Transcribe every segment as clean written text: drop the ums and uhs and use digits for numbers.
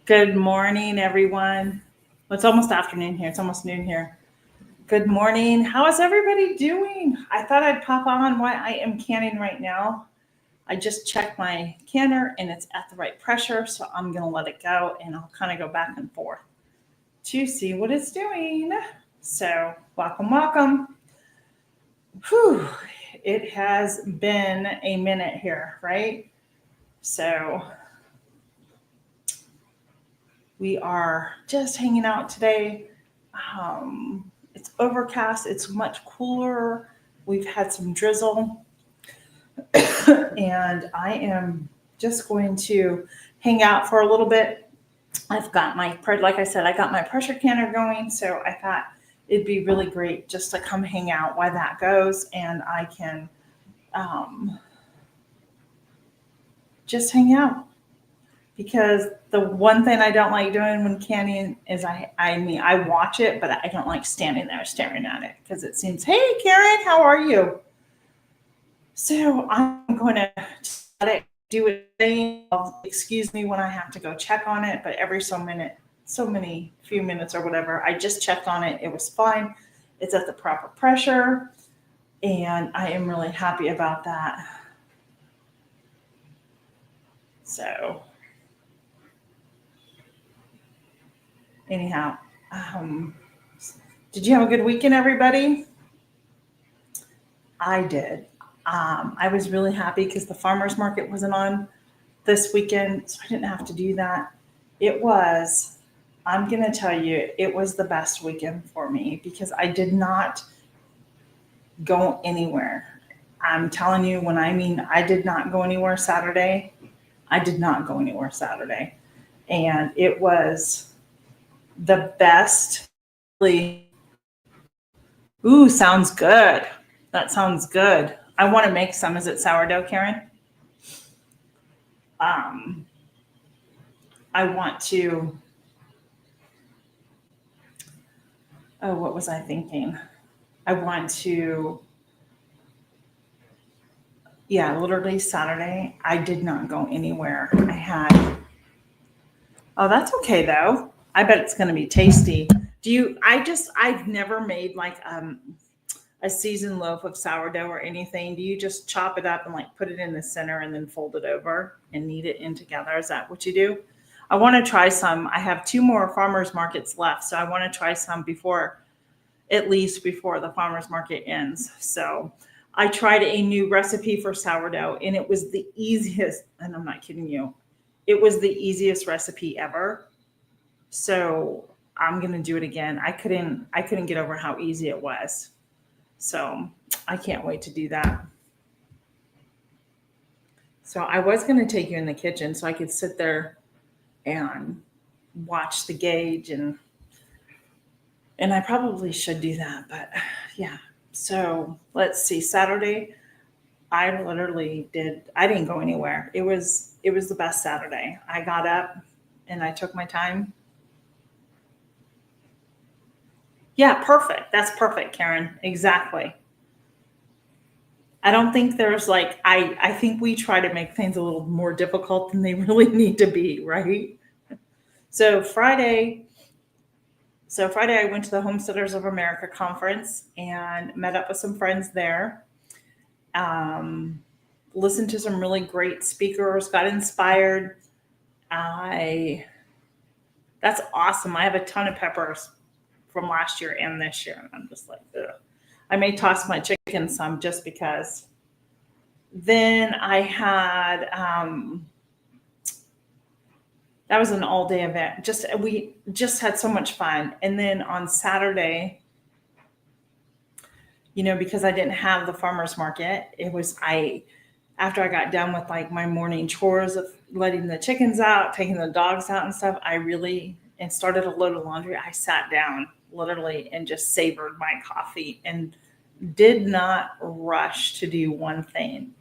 Good morning, everyone. Well, it's almost afternoon here. It's almost noon here. Good morning. How is everybody doing? I thought I'd pop on why I am canning right now. I just checked my canner and it's at the right pressure, so I'm going to let it go and I'll kind of go back and forth to see what it's doing. So, welcome, welcome. Whew, it has been a minute here, right? So, we are just hanging out today. It's overcast, it's much cooler. We've had some drizzle, and I am just going to hang out for a little bit. I've got like I said, I got my pressure canner going, so I thought it'd be really great just to come hang out while that goes, and I can um, just hang out. Because the one thing I don't like doing when canning is I watch it, but I don't like standing there staring at it because it seems, hey Karen, how are you? So I'm going to let it do its thing. Excuse me when I have to go check on it, but every so many few minutes or whatever, I just checked on it. It was fine. It's at the proper pressure, and I am really happy about that. So anyhow, um, did you have a good weekend, everybody? I did. I was really happy because the farmers market wasn't on this weekend, so I didn't have to do that. It was, I'm going to tell you, it was the best weekend for me because I did not go anywhere. I'm telling you, when I mean I did not go anywhere Saturday, I did not go anywhere Saturday. And it was the best. Really, ooh, sounds good. That sounds good. I want to make some. Is it sourdough, Karen? Um, I want to. Oh, what was I thinking? I want to. Yeah, literally Saturday. I did not go anywhere. I had. Oh, that's okay though. I bet it's going to be tasty. Do you? I've never made like a seasoned loaf of sourdough or anything. Do you just chop it up and like put it in the center and then fold it over and knead it in together? Is that what you do? I want to try some. I have two more farmers markets left, so I want to try some before, at least before the farmers market ends. So I tried a new recipe for sourdough and it was the easiest, and I'm not kidding you. It was the easiest recipe ever. So I'm going to do it again. I couldn't get over how easy it was. So I can't wait to do that. So I was going to take you in the kitchen so I could sit there and watch the gauge, and I probably should do that, but yeah. So let's see. Saturday, I didn't go anywhere. It was the best Saturday. I got up and I took my time. Yeah, perfect. That's perfect, Karen. Exactly. I don't think there's like I think we try to make things a little more difficult than they really need to be, right? So Friday I went to the Homesteaders of America conference and met up with some friends there. Um, Listened to some really great speakers, got inspired. I That's awesome. I have a ton of peppers from last year and this year, and I'm just like, ugh. I may toss my chicken some just because. Then I had that was an all day event. Just we just had so much fun. And then on Saturday, because I didn't have the farmers market, it was I after I got done with like my morning chores of letting the chickens out, taking the dogs out and stuff, I really and started a load of laundry. I sat down literally and just savored my coffee and did not rush to do one thing.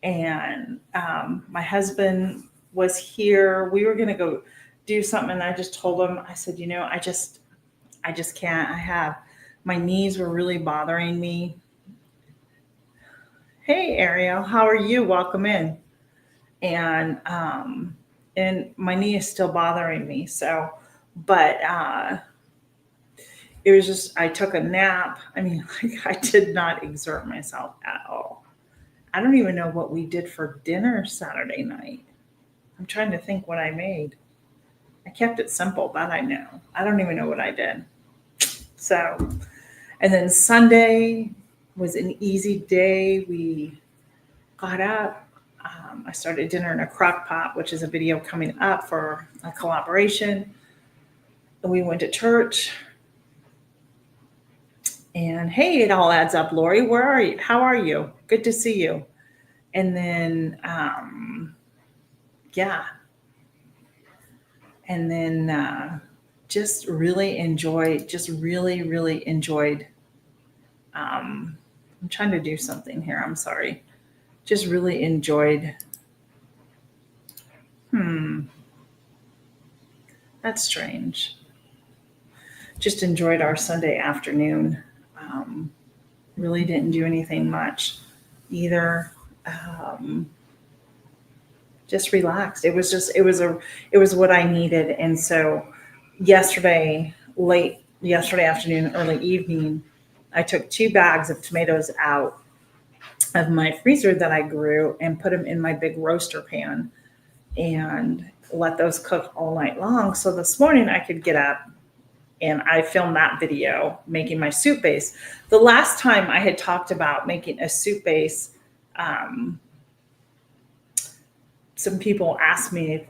And my husband was here. We were going to go do something, and I just told him, I said, I just can't. My knees were really bothering me. Hey, Ariel, how are you? Welcome in. And and my knee is still bothering me. So, but it was just, I took a nap. I mean, like, I did not exert myself at all. I don't even know what we did for dinner Saturday night. I'm trying to think what I made. I kept it simple, that I know. I don't even know what I did. So, and then Sunday was an easy day. We got up. I started dinner in a crock pot, which is a video coming up for a collaboration. We went to church. And hey, it all adds up, Lori. Where are you? How are you? Good to see you. And then, yeah. And then just really enjoyed, just really, really enjoyed. I'm trying to do something here. I'm sorry. Just really enjoyed. That's strange. Just enjoyed our Sunday afternoon. Really didn't do anything much either. Um, just relaxed. It was what I needed. And so late yesterday afternoon, early evening, I took 2 bags of tomatoes out of my freezer that I grew and put them in my big roaster pan and let those cook all night long. So this morning I could get up and I filmed that video making my soup base. The last time I had talked about making a soup base, some people asked me if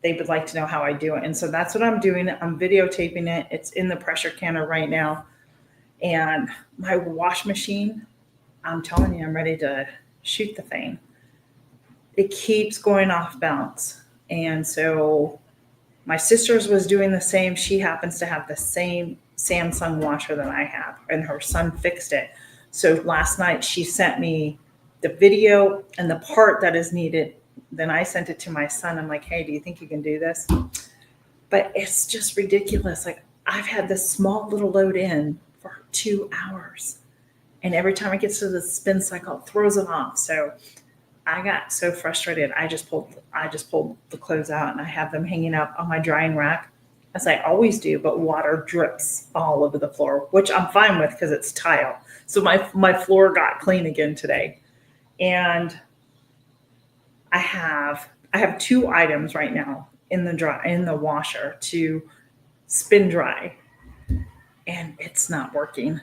they would like to know how I do it. And so that's what I'm doing. I'm videotaping it. It's in the pressure canner right now. And my wash machine, I'm telling you, I'm ready to shoot the thing. It keeps going off balance. And so my sister's was doing the same. She happens to have the same Samsung washer that I have, and her son fixed it. So last night she sent me the video and the part that is needed. Then I sent it to my son. I'm like, hey, do you think you can do this? But it's just ridiculous. Like, I've had this small little load in for 2 hours. And every time it gets to the spin cycle, it throws it off. So I got so frustrated. I just pulled the clothes out and I have them hanging up on my drying rack, as I always do, but water drips all over the floor, which I'm fine with because it's tile. So my floor got clean again today. And I have 2 items right now in the washer to spin dry, and it's not working.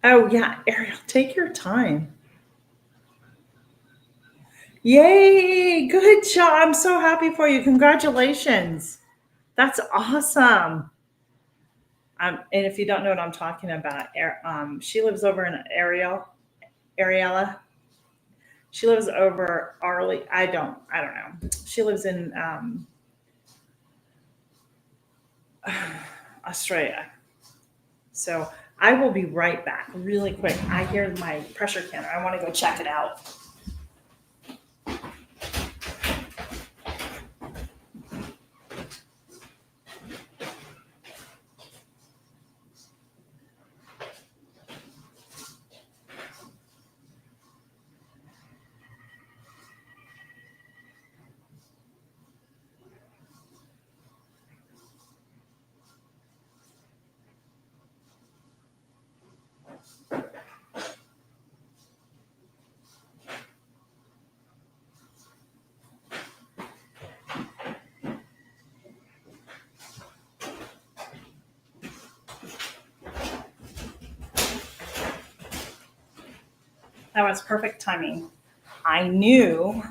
Oh yeah, Ariel, take your time. Yay, good job. I'm so happy for you. Congratulations. That's awesome. And if you don't know what I'm talking about, she lives over in Ariella. She lives over Arley. I don't know. She lives in Australia. So I will be right back really quick. I hear my pressure canner. I want to go check it out. That was perfect timing. I knew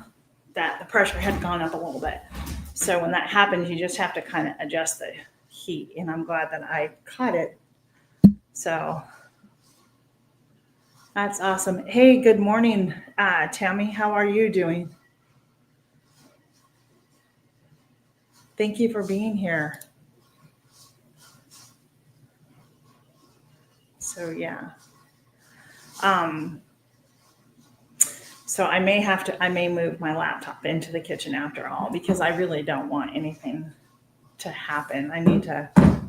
that the pressure had gone up a little bit. So when that happens, you just have to kind of adjust the heat. And I'm glad that I caught it. So that's awesome. Hey, good morning, Tammy. How are you doing? Thank you for being here. So yeah. So I may move my laptop into the kitchen after all, because I really don't want anything to happen.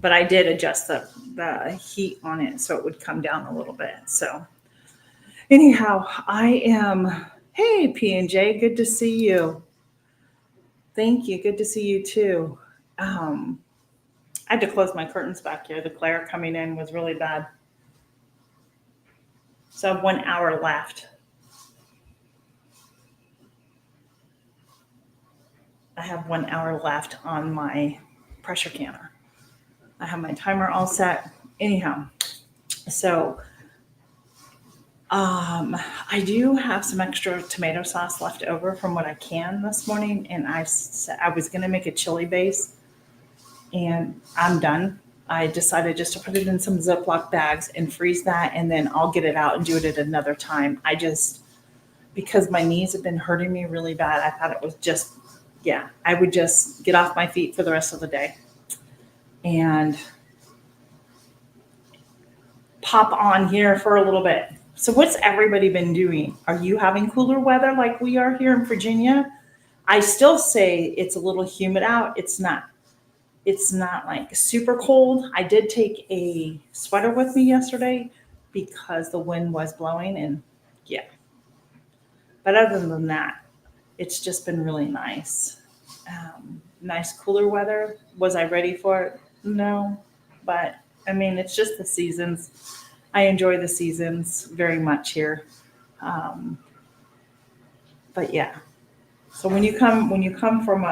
But I did adjust the heat on it so it would come down a little bit. So anyhow, Hey, P&J, good to see you. Thank you. Good to see you too. Um, I had to close my curtains back here. The glare coming in was really bad. So I have 1 hour left. I have 1 hour left on my pressure canner. I have my timer all set. Anyhow, so I do have some extra tomato sauce left over from what I can this morning, and I was gonna make a chili base, and I'm done. I decided just to put it in some Ziploc bags and freeze that, and then I'll get it out and do it at another time. Because my knees have been hurting me really bad, I thought it was just, yeah, I would just get off my feet for the rest of the day and pop on here for a little bit. So, what's everybody been doing? Are you having cooler weather like we are here in Virginia? I still say it's a little humid out. It's not like super cold. I did take a sweater with me yesterday because the wind was blowing, and yeah. But other than that, it's just been really nice. Nice cooler weather. Was I ready for it? No. But I mean, it's just the seasons. I enjoy the seasons very much here. Um, but yeah. So when you come from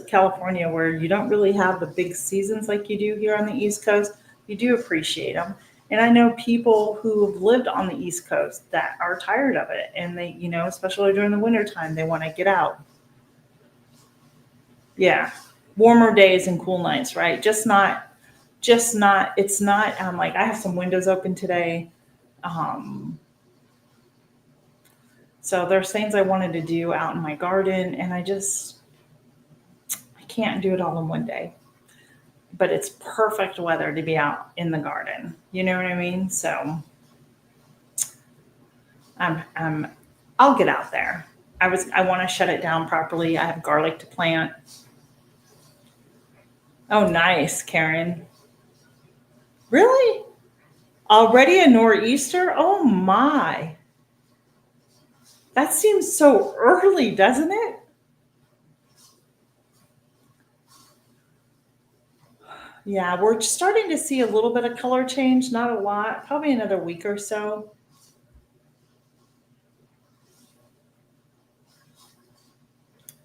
California where you don't really have the big seasons like you do here on the East Coast, you do appreciate them. And I know people who have lived on the East Coast that are tired of it, and they, especially during the winter time, they want to get out. Yeah, warmer days and cool nights, right? Just not. It's not like I have some windows open today. Um, so there's things I wanted to do out in my garden, and I can't do it all in one day. But it's perfect weather to be out in the garden. You know what I mean? So I'm I'll get out there. I want to shut it down properly. I have garlic to plant. Oh, nice, Karen. Really? Already a nor'easter? Oh my. That seems so early, doesn't it? Yeah, we're starting to see a little bit of color change, not a lot, probably another week or so.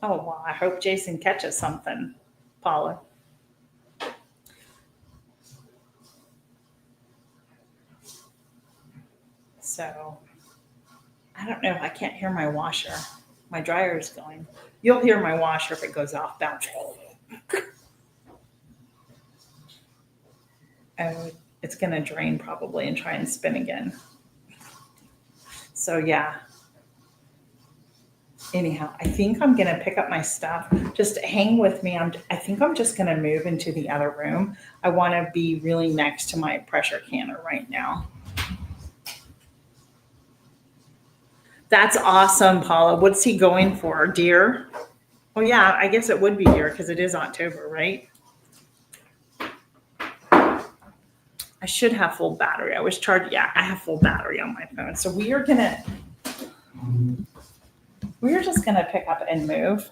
Oh, well, I hope Jason catches something, Paula. So I don't know. I can't hear my washer. My dryer is going. You'll hear my washer if it goes off. Bounce. Oh, it's going to drain probably and try and spin again. So yeah. Anyhow, I think I'm going to pick up my stuff. Just hang with me. I think I'm just going to move into the other room. I want to be really next to my pressure canner right now. That's awesome, Paula. What's he going for? Deer? Oh yeah, I guess it would be deer because it is October, right? I should have full battery. I was charged. Yeah, I have full battery on my phone. So we are just gonna pick up and move.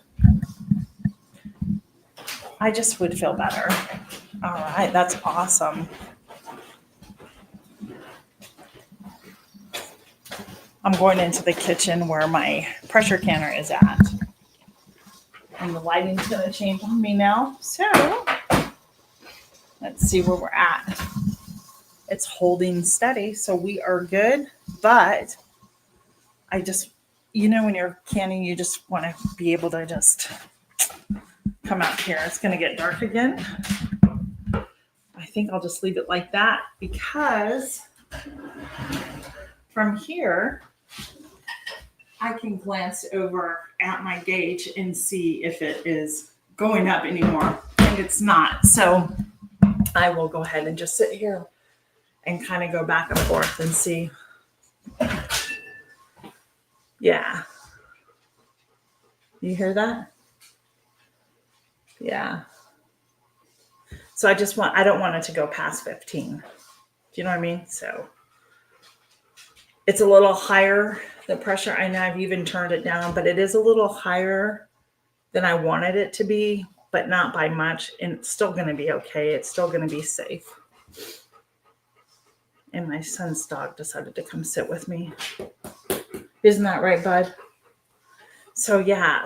I just would feel better. All right, that's awesome. I'm going into the kitchen where my pressure canner is at. And the lighting's gonna change on me now. So let's see where we're at. It's holding steady, so we are good. But I just, when you're canning, you just want to be able to just come out here. It's going to get dark again. I think I'll just leave it like that because from here, I can glance over at my gauge and see if it is going up anymore. And it's not. So I will go ahead and just sit here and kind of go back and forth and see. Yeah. You hear that? Yeah. So I don't want it to go past 15. Do you know what I mean? So It's a little higher, the pressure. I know I've even turned it down, but it is a little higher than I wanted it to be, but not by much. And it's still going to be okay. It's still going to be safe. And my son's dog decided to come sit with me. Isn't that right, bud? So, yeah.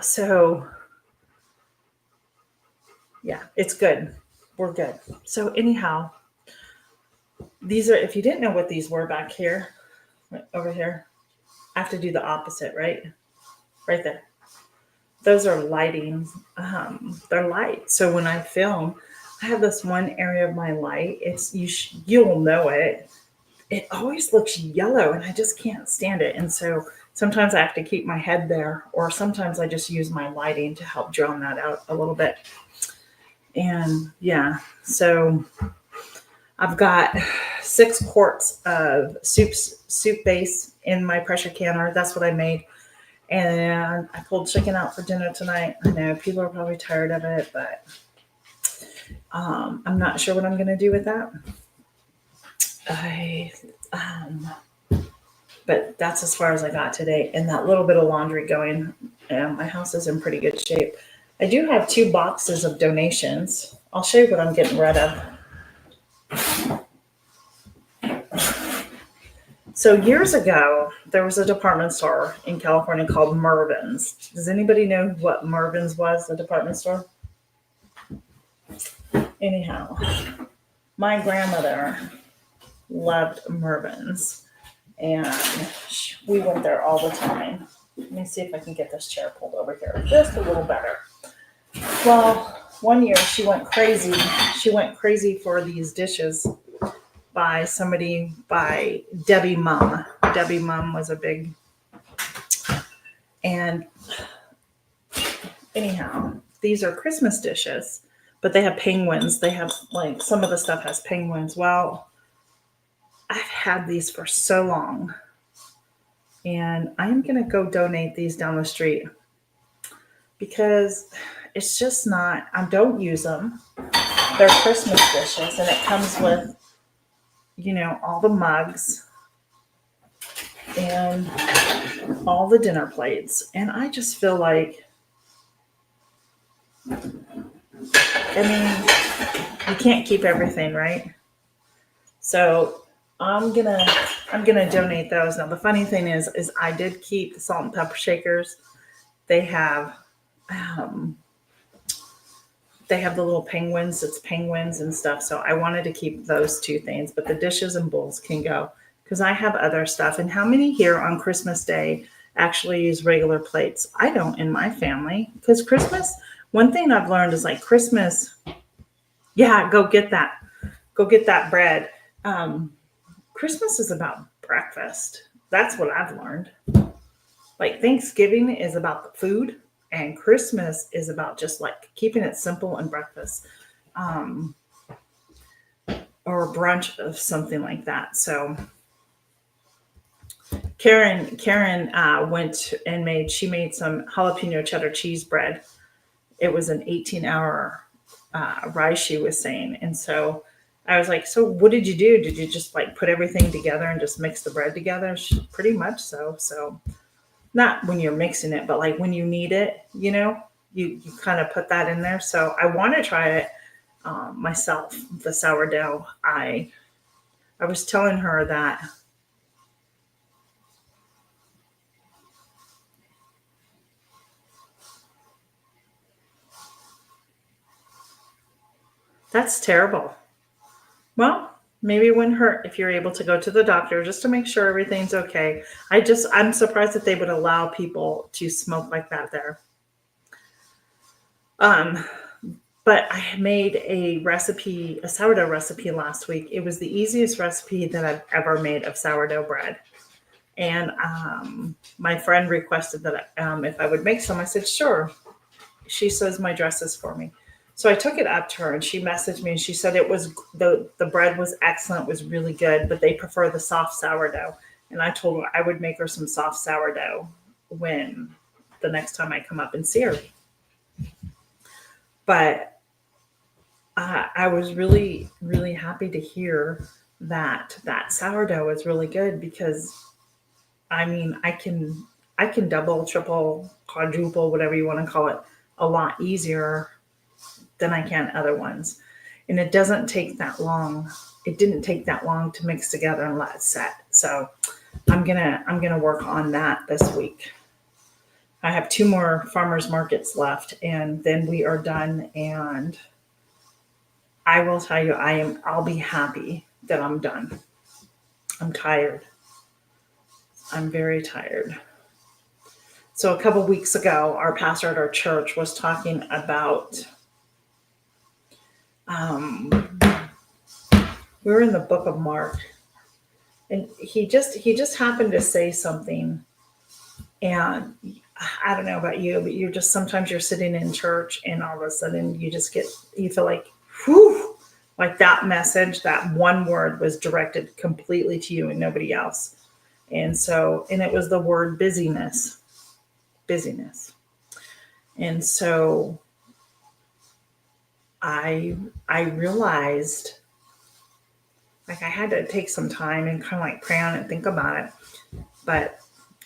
It's good. We're good. So, anyhow, these are, if you didn't know what these were back here, right over here, I have to do the opposite, right? Right there. Those are lighting. They're light. So when I film, I have this one area of my light. You'll know it. It always looks yellow, and I just can't stand it. And so sometimes I have to keep my head there, or sometimes I just use my lighting to help drown that out a little bit. And yeah, so I've got 6 quarts of soup base in my pressure canner. That's what I made. And I pulled chicken out for dinner tonight. I know people are probably tired of it, but I'm not sure what I'm going to do with that. But that's as far as I got today. And that little bit of laundry going. My house is in pretty good shape. I do have 2 boxes of donations. I'll show you what I'm getting rid of. So years ago, there was a department store in California called Mervyn's. Does anybody know what Mervyn's was, the department store? Anyhow, my grandmother loved Mervyn's, and we went there all the time. Let me see if I can get this chair pulled over here just a little better. Well, one year she went crazy. She went crazy for these dishes by Debbie Mum. Debbie Mum was a big, and anyhow, these are Christmas dishes, but they have penguins. They have, like, some of the stuff has penguins. Well, I've had these for so long, and I'm going to go donate these down the street because it's just not, I don't use them. They're Christmas dishes, and it comes with, all the mugs and all the dinner plates. And I just feel like, you can't keep everything, right? So I'm gonna donate those. Now the funny thing is I did keep the salt and pepper shakers. They have the little penguins. It's penguins and stuff. So I wanted to keep those 2 things, but the dishes and bowls can go because I have other stuff. And how many here on Christmas Day actually use regular plates? I don't in my family, because Christmas, one thing I've learned is, like, Christmas, yeah, go get that bread. Christmas is about breakfast. That's what I've learned. Like, Thanksgiving is about the food, and Christmas is about just, like, keeping it simple and breakfast, or brunch of something like that. So Karen went and made some jalapeno cheddar cheese bread. It was an 18-hour rise, she was saying. And so I was like, so what did you do? Did you just, like, put everything together and just mix the bread together? Pretty much so. So not when you're mixing it, but, like, when you need it, you kind of put that in there. So I want to try it myself, the sourdough. I was telling her that that's terrible. Well, maybe it wouldn't hurt if you're able to go to the doctor just to make sure everything's okay. I'm surprised that they would allow people to smoke like that there. But I made a sourdough recipe last week. It was the easiest recipe that I've ever made of sourdough bread. And my friend requested that if I would make some. I said, sure. She sews my dresses for me. So I took it up to her, and she messaged me, and she said it was the bread was excellent, was really good, but they prefer the soft sourdough. And I told her I would make her some soft sourdough when the next time I come up and see her. But I was really, really happy to hear that sourdough is really good, because I mean, I can double, triple, quadruple, whatever you want to call it, a lot easier than I can other ones. And it doesn't take that long. It didn't take that long to mix together and let it set. So I'm gonna work on that this week. I have two more farmers markets left, and then we are done. And I will tell you, I'll be happy that I'm done. I'm tired. I'm very tired. So a couple weeks ago, our pastor at our church was talking about um, we were in the book of Mark, and he just happened to say something, and I don't know about you, but you're just sometimes you're sitting in church, and all of a sudden you feel like, whew, like that message, that one word was directed completely to you and nobody else. And it was the word busyness, busyness. And so I realized, like, I had to take some time and kind of like pray on it and think about it. But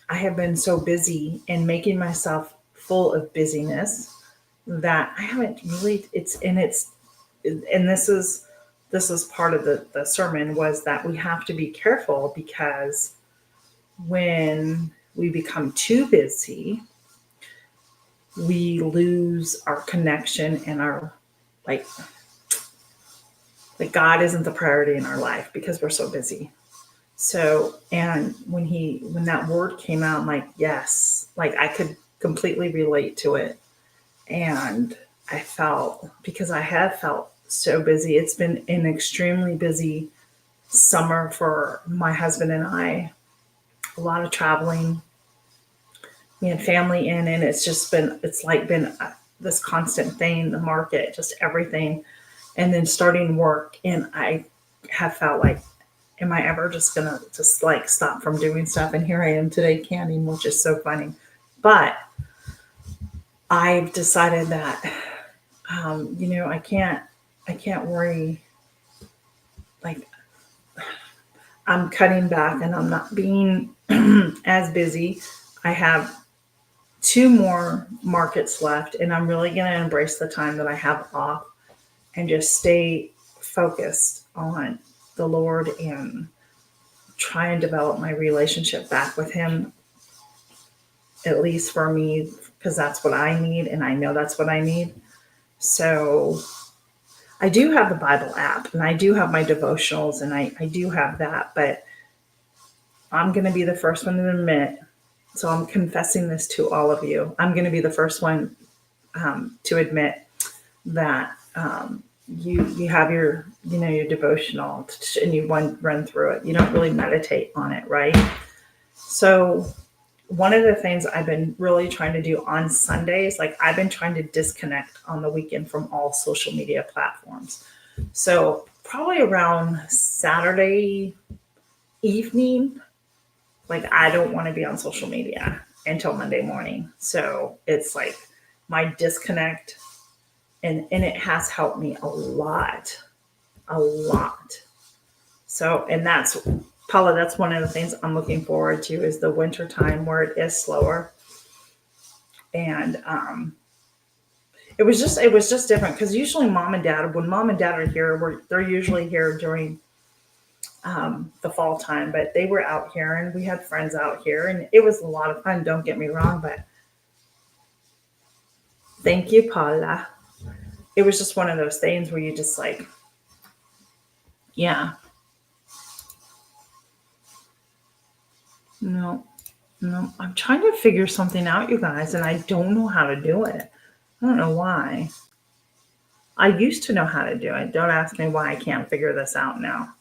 I have been so busy and making myself full of busyness that I haven't really, and this is part of the sermon, was that we have to be careful, because when we become too busy, we lose our connection and our, like, God isn't the priority in our life because we're so busy. So, and when that word came out, I'm like, yes, like I could completely relate to it. And I felt, because I have felt so busy, it's been an extremely busy summer for my husband and I, a lot of traveling, me and family in, and it's like been this constant thing, the market, just everything. And then starting work, and I have felt like, am I ever just gonna just like stop from doing stuff? And here I am today canning, which is so funny. But I've decided that I can't worry. Like, I'm cutting back and I'm not being as busy. I have two more markets left, and I'm really going to embrace the time that I have off and just stay focused on the Lord and try and develop my relationship back with Him, at least for me, because that's what I need, and I know that's what I need. So I do have the Bible app, and I do have my devotionals, and I do have that, but I'm going to be the first one to admit. So I'm confessing this to all of you. I'm going to be the first one to admit that you have your devotional, and you run through it. You don't really meditate on it, right? So one of the things I've been really trying to do on Sundays, like I've been trying to disconnect on the weekend from all social media platforms. So probably around Saturday evening, like I don't want to be on social media until Monday morning. So it's like my disconnect, and it has helped me a lot, a lot. So, and that's, Paula, that's one of the things I'm looking forward to, is the winter time where it is slower. And it was just different, because usually when mom and dad are here, they're usually here during the fall time, but they were out here and we had friends out here, and it was a lot of fun. Don't get me wrong, but thank you, Paula. It was just one of those things where you just like, yeah, no, no, I'm trying to figure something out, you guys, and I don't know how to do it. I don't know why. I used to know how to do it. Don't ask me why I can't figure this out now.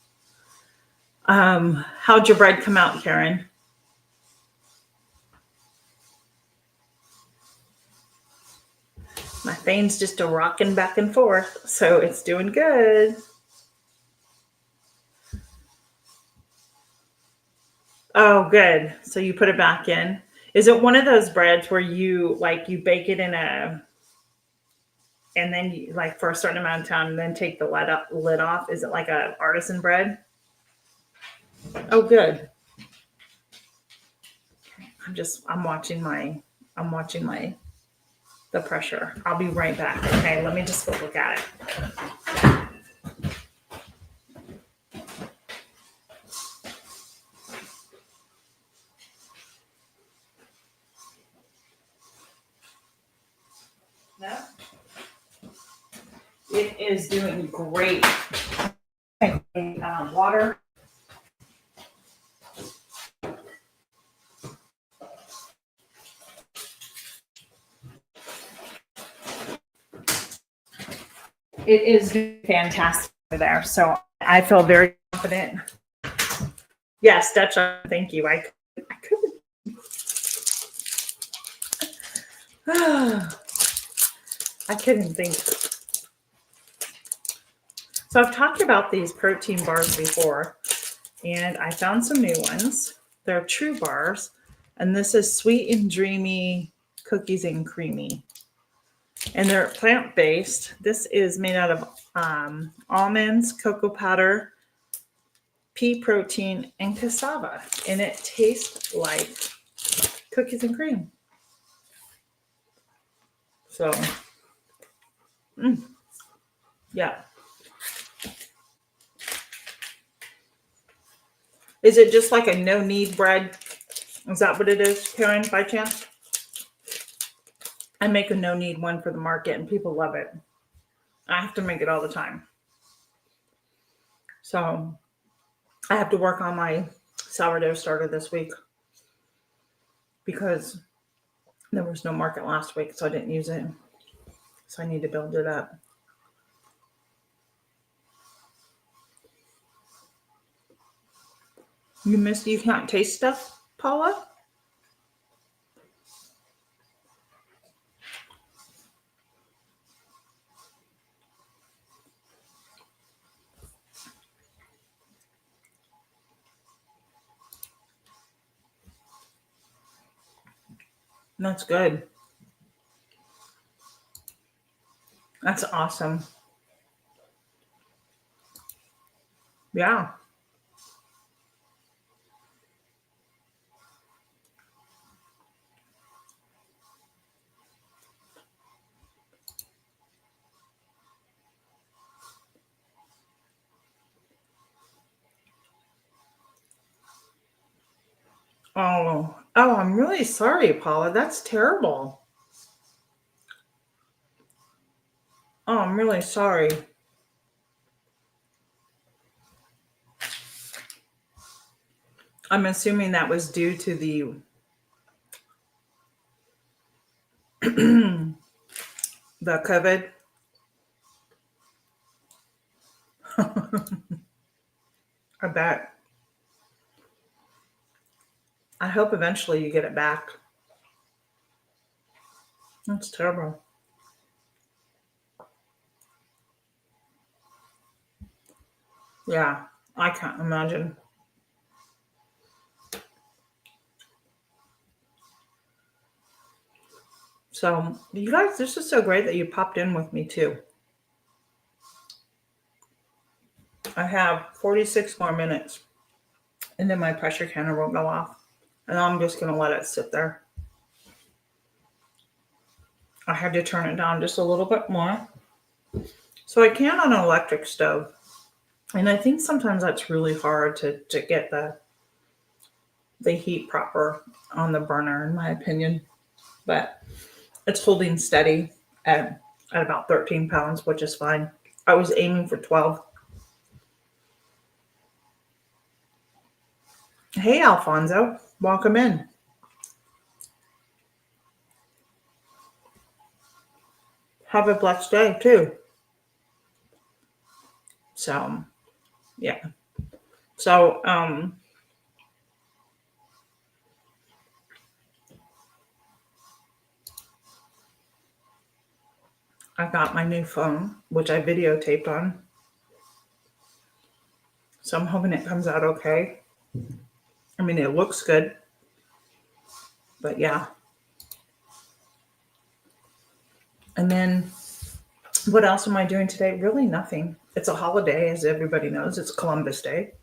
How'd your bread come out, Karen? My phone's just a rocking back and forth, so it's doing good. Oh, good. So you put it back in. Is it one of those breads where you bake it in a, and then you, like, for a certain amount of time, and then take the lid off? Is it like a artisan bread? Oh, good. I'm watching the pressure. I'll be right back. Okay, let me just go look at it. No, it is doing great. Water. It is fantastic there. So I feel very confident. Yes, Dutch. Thank you. I couldn't. I couldn't think. So I've talked about these protein bars before, and I found some new ones. They're True Bars, and this is Sweet and Dreamy Cookies and Creamy. And they're plant-based. This is made out of almonds, cocoa powder, pea protein, and cassava. And it tastes like cookies and cream. So, yeah. Is it just like a no-knead bread? Is that what it is, Karen, by chance? I make a no-knead one for the market, and people love it. I have to make it all the time. So I have to work on my sourdough starter this week because there was no market last week, so I didn't use it. So I need to build it up. You can't taste stuff, Paula? That's good. That's awesome. Yeah. Oh, I'm really sorry, Paula. That's terrible. Oh, I'm really sorry. I'm assuming that was due to the the COVID. I bet. I hope eventually you get it back. That's terrible. Yeah, I can't imagine. So, you guys, this is so great that you popped in with me too. I have 46 more minutes and then my pressure canner will go off. And I'm just going to let it sit there. I had to turn it down just a little bit more. So I can on an electric stove. And I think sometimes that's really hard to get the heat proper on the burner, in my opinion. But it's holding steady at about 13 pounds, which is fine. I was aiming for 12. Hey, Alfonso, welcome in. Have a blessed day too. So, yeah. So, I got my new phone, which I videotaped on. So I'm hoping it comes out okay. I mean, it looks good, but yeah. And then what else am I doing today? Really nothing. It's a holiday, as everybody knows. It's Columbus Day.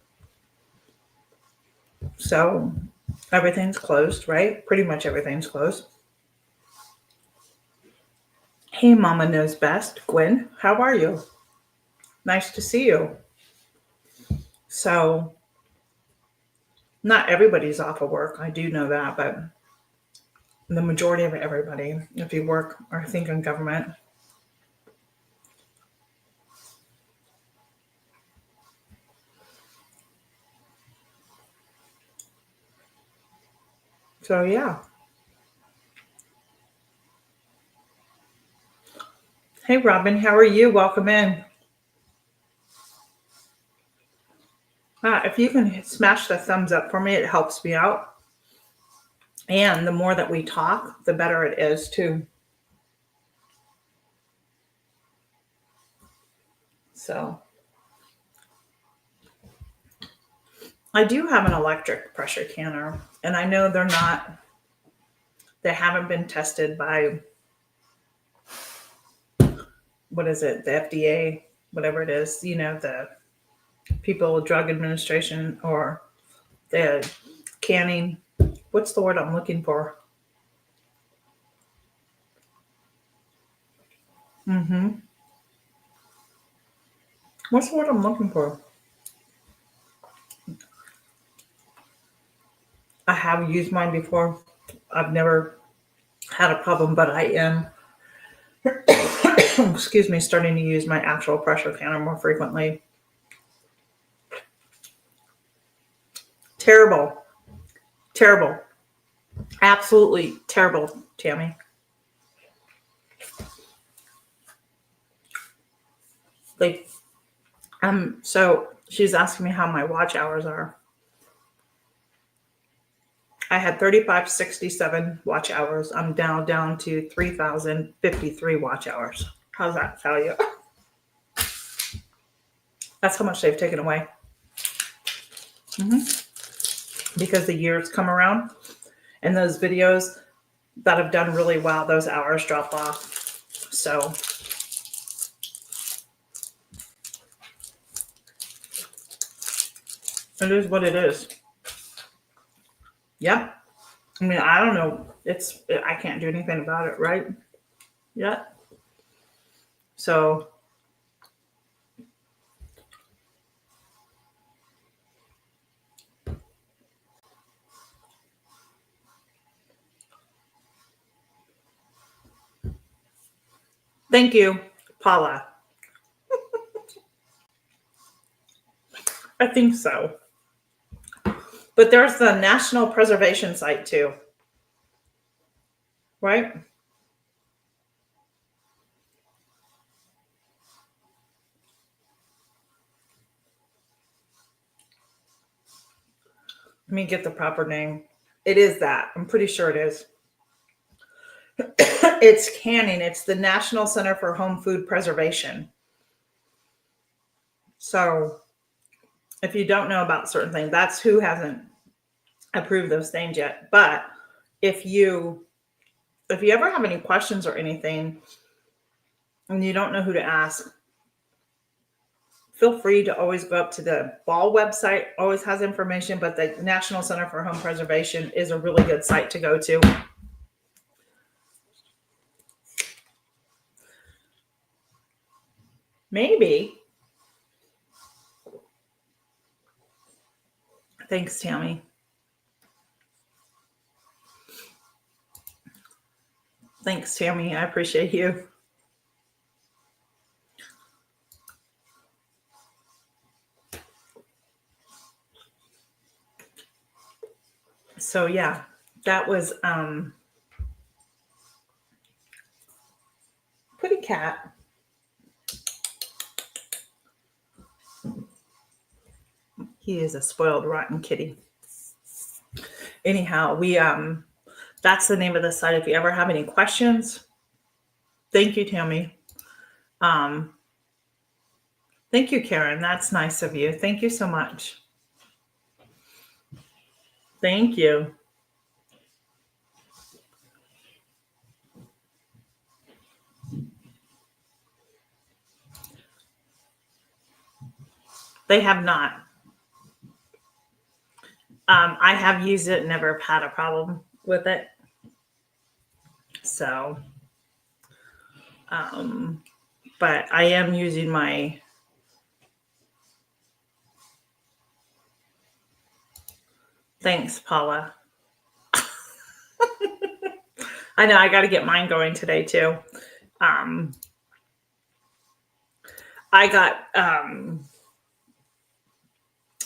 So Everything's closed, right? Pretty much everything's closed. Hey, Mama Knows Best. Gwen, how are you? Nice to see you. So, not everybody's off of work. I do know that, but the majority of everybody, if you work or think in government. So, yeah. Hey, Robin, how are you? Welcome in. If you can smash the thumbs up for me, it helps me out. And the more that we talk, the better it is, too. So, I do have an electric pressure canner, and I know they haven't been tested by, what is it, the FDA, whatever it is, the People Drug Administration or the canning. What's the word I'm looking for? Mm-hmm. What's the word I'm looking for? I have used mine before. I've never had a problem, but I am, excuse me, starting to use my actual pressure canner more frequently. Terrible. Terrible. Absolutely terrible, Tammy. Like, so she's asking me how my watch hours are. I had 3,567 watch hours. I'm now down to 3,053 watch hours. How's that tell you? That's how much they've taken away. Because the years come around and those videos that have done really well, those hours drop off. So it is what it is. Yep. I mean, I don't know. I can't do anything about it, right? Yet. So thank you, Paula. I think so. But there's the National Preservation site too, right? Let me get the proper name. It is that. I'm pretty sure it is. It's Canning. It's the National Center for Home Food Preservation. So if you don't know about certain things, that's who hasn't approved those things yet. But if you ever have any questions or anything and you don't know who to ask, feel free to always go up to the Ball website, always has information, but the National Center for Home Preservation is a really good site to go to. Maybe. Thanks, Tammy. Thanks, Tammy. I appreciate you. So yeah, that was Pretty Cat. He is a spoiled rotten kitty. Anyhow, we that's the name of the site. If you ever have any questions, thank you, Tammy. Um, thank you, Karen. That's nice of you. Thank you so much. Thank you. They have not. I have used it, never had a problem with it. So, um, but I am using my, thanks, Paula. I know I got to get mine going today too. Um, I got,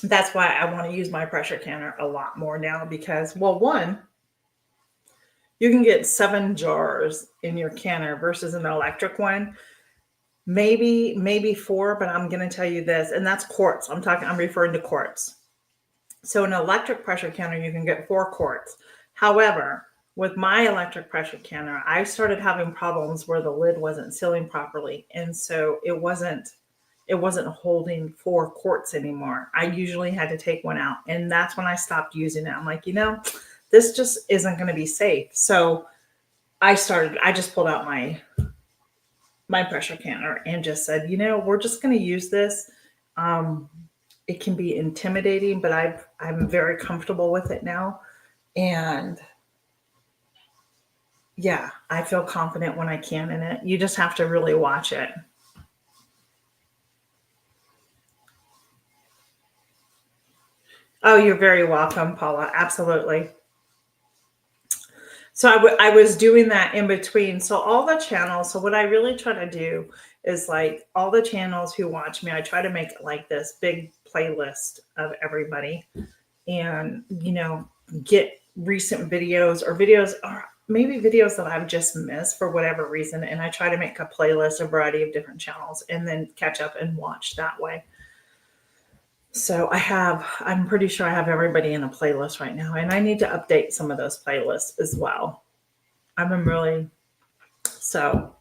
that's why I want to use my pressure canner a lot more now because, well, one, you can get 7 jars in your canner versus an electric one. Maybe four, but I'm going to tell you this, and that's quarts. I'm referring to quarts. So an electric pressure canner, you can get 4 quarts. However, with my electric pressure canner, I started having problems where the lid wasn't sealing properly. And so it wasn't holding 4 quarts anymore. I usually had to take one out. And that's when I stopped using it. I'm like, this just isn't going to be safe. So I just pulled out my pressure canner and just said, we're just going to use this. It can be intimidating, but I'm very comfortable with it now. And yeah, I feel confident when I can in it. You just have to really watch it. Oh, you're very welcome, Paula. Absolutely. So I was doing that in between. So all the channels. So what I really try to do is like all the channels who watch me, I try to make like this big playlist of everybody and, get recent videos or maybe videos that I've just missed for whatever reason. And I try to make a playlist, a variety of different channels and then catch up and watch that way. So I'm pretty sure I have everybody in a playlist right now, and I need to update some of those playlists as well. I'm really so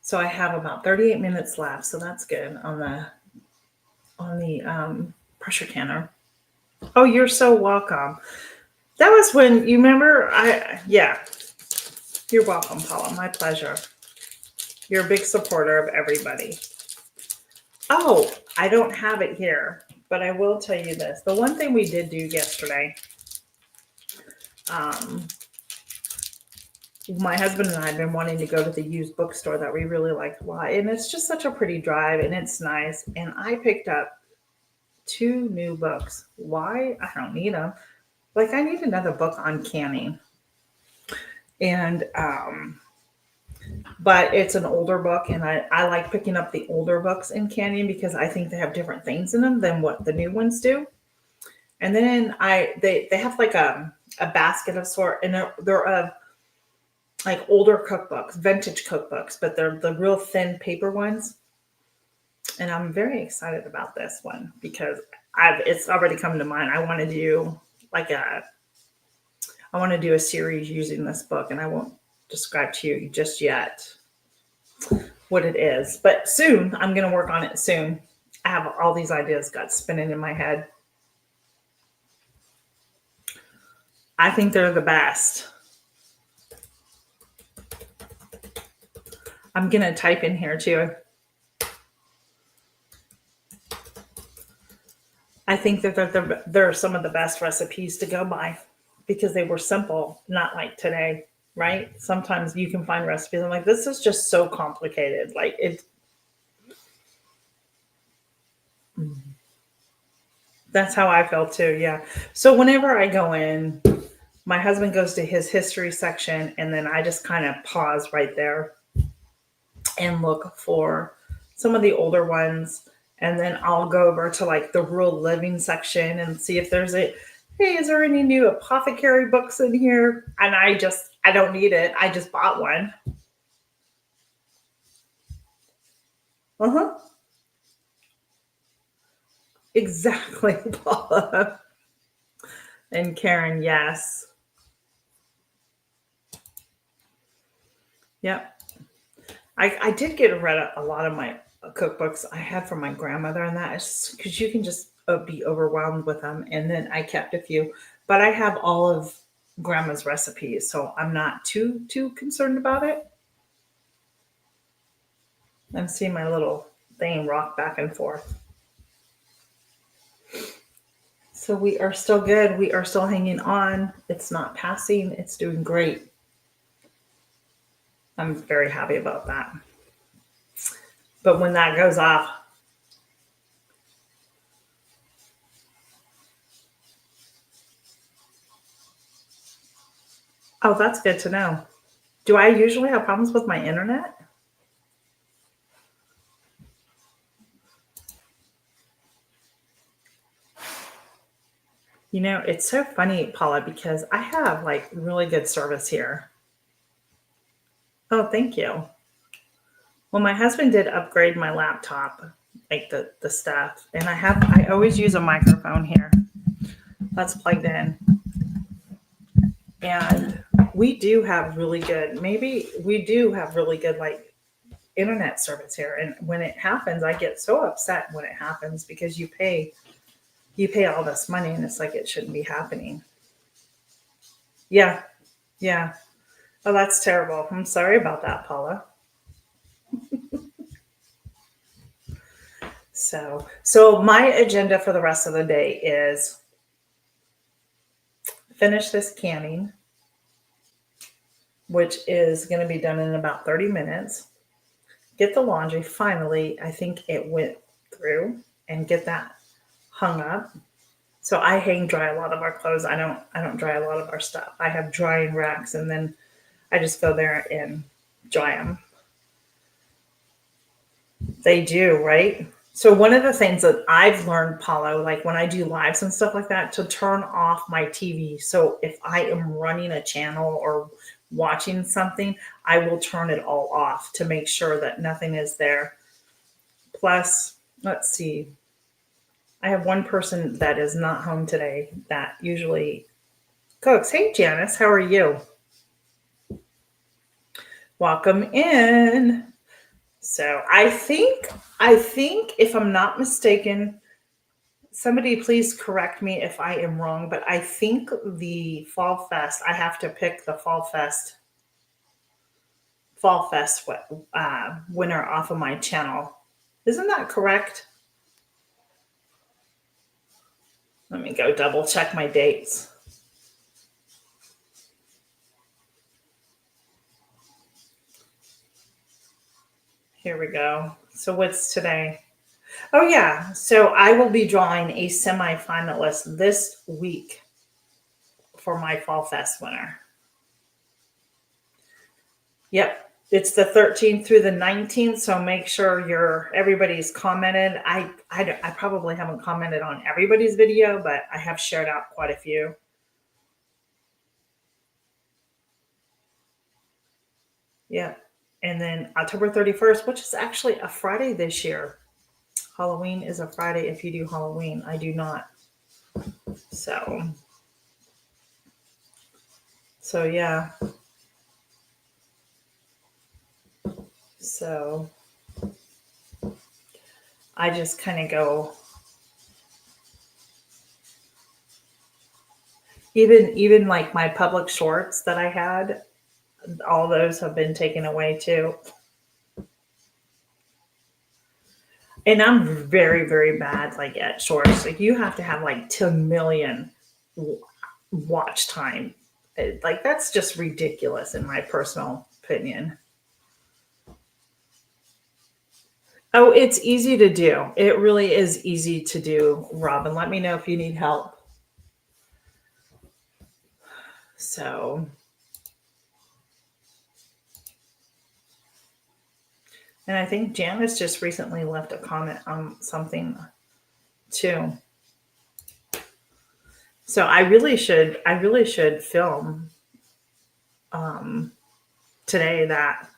so I have about 38 minutes left, so that's good on the pressure canner. Oh, you're so welcome. That was when you remember yeah. You're welcome, Paula. My pleasure. You're a big supporter of everybody. Oh, I don't have it here, but I will tell you this. The one thing we did do yesterday, um, my husband and I have been wanting to go to the used bookstore that we really like a lot. And it's just such a pretty drive and it's nice. And I picked up 2 new books. Why? I don't need them. Like I need another book on canning. And but it's an older book and I like picking up the older books in canning because I think they have different things in them than what the new ones do. And then they have like a basket of sort and they're of like older cookbooks, vintage cookbooks, but they're the real thin paper ones. And I'm very excited about this one because it's already come to mind. I want to do a series using this book, and I won't describe to you just yet what it is, but soon I'm going to work on it soon. I have all these ideas got spinning in my head. I think they're the best. I'm going to type in here too. I think that they're some of the best recipes to go by because they were simple, not like today, right? Sometimes you can find recipes. I'm like, this is just so complicated. Like it. That's how I felt too. Yeah. So whenever I go in, my husband goes to his history section, and then I just kind of pause right there and look for some of the older ones. And then I'll go over to like the rural living section and see if hey, is there any new apothecary books in here? And I don't need it. I just bought one. Uh huh. Exactly, Paula. And Karen, yes. Yep. I did get read a lot of my cookbooks I had from my grandmother, and that is because you can just be overwhelmed with them. And then I kept a few, but I have all of grandma's recipes, so I'm not too concerned about it. I'm seeing my little thing rock back and forth. So we are still good. We are still hanging on. It's not passing. It's doing great. I'm very happy about that. But when that goes off, oh, that's good to know. Do I usually have problems with my internet? You know, it's so funny, Paula, because I have like really good service here. Oh, thank you. Well, my husband did upgrade my laptop, like the stuff, and I always use a microphone here that's plugged in. And we do have really good, maybe we do have really good like internet service here. And when it happens, I get so upset when it happens because you pay all this money and it's like it shouldn't be happening. Yeah, yeah. Oh, that's terrible. I'm sorry about that, Paula. So my agenda for the rest of the day is finish this canning, which is going to be done in about 30 minutes. Get the laundry. Finally, I think it went through and get that hung up. So I hang dry a lot of our clothes. I don't dry a lot of our stuff. I have drying racks and then I just go there and dry them. They do, right? So one of the things that I've learned, Paulo, like when I do lives and stuff like that, to turn off my TV. So if I am running a channel or watching something, I will turn it all off to make sure that nothing is there. Plus, let's see. I have one person that is not home today that usually cooks. Hey, Janice, how are you? Welcome in. So I think if I'm not mistaken, somebody please correct me if I am wrong, but I think the Fall Fest, I have to pick the Fall Fest winner off of my channel. Isn't that correct? Let me go double check my dates. Here we go. So what's today? Oh yeah. So I will be drawing a semi-finalist this week for my Fall Fest winner. Yep. It's the 13th through the 19th, so make sure everybody's commented. I probably haven't commented on everybody's video, but I have shared out quite a few. Yeah. And then October 31st, which is actually a Friday this year. Halloween is a Friday if you do Halloween. I do not. So yeah. So I just kind of go even like my public shorts that I had, all those have been taken away too. And I'm very, very bad like at shorts. Like you have to have like 2 million watch time. Like that's just ridiculous in my personal opinion. Oh, it's easy to do. It really is easy to do, Robin. Let me know if you need help. So, and I think Janice just recently left a comment on something too. So I really should film um today that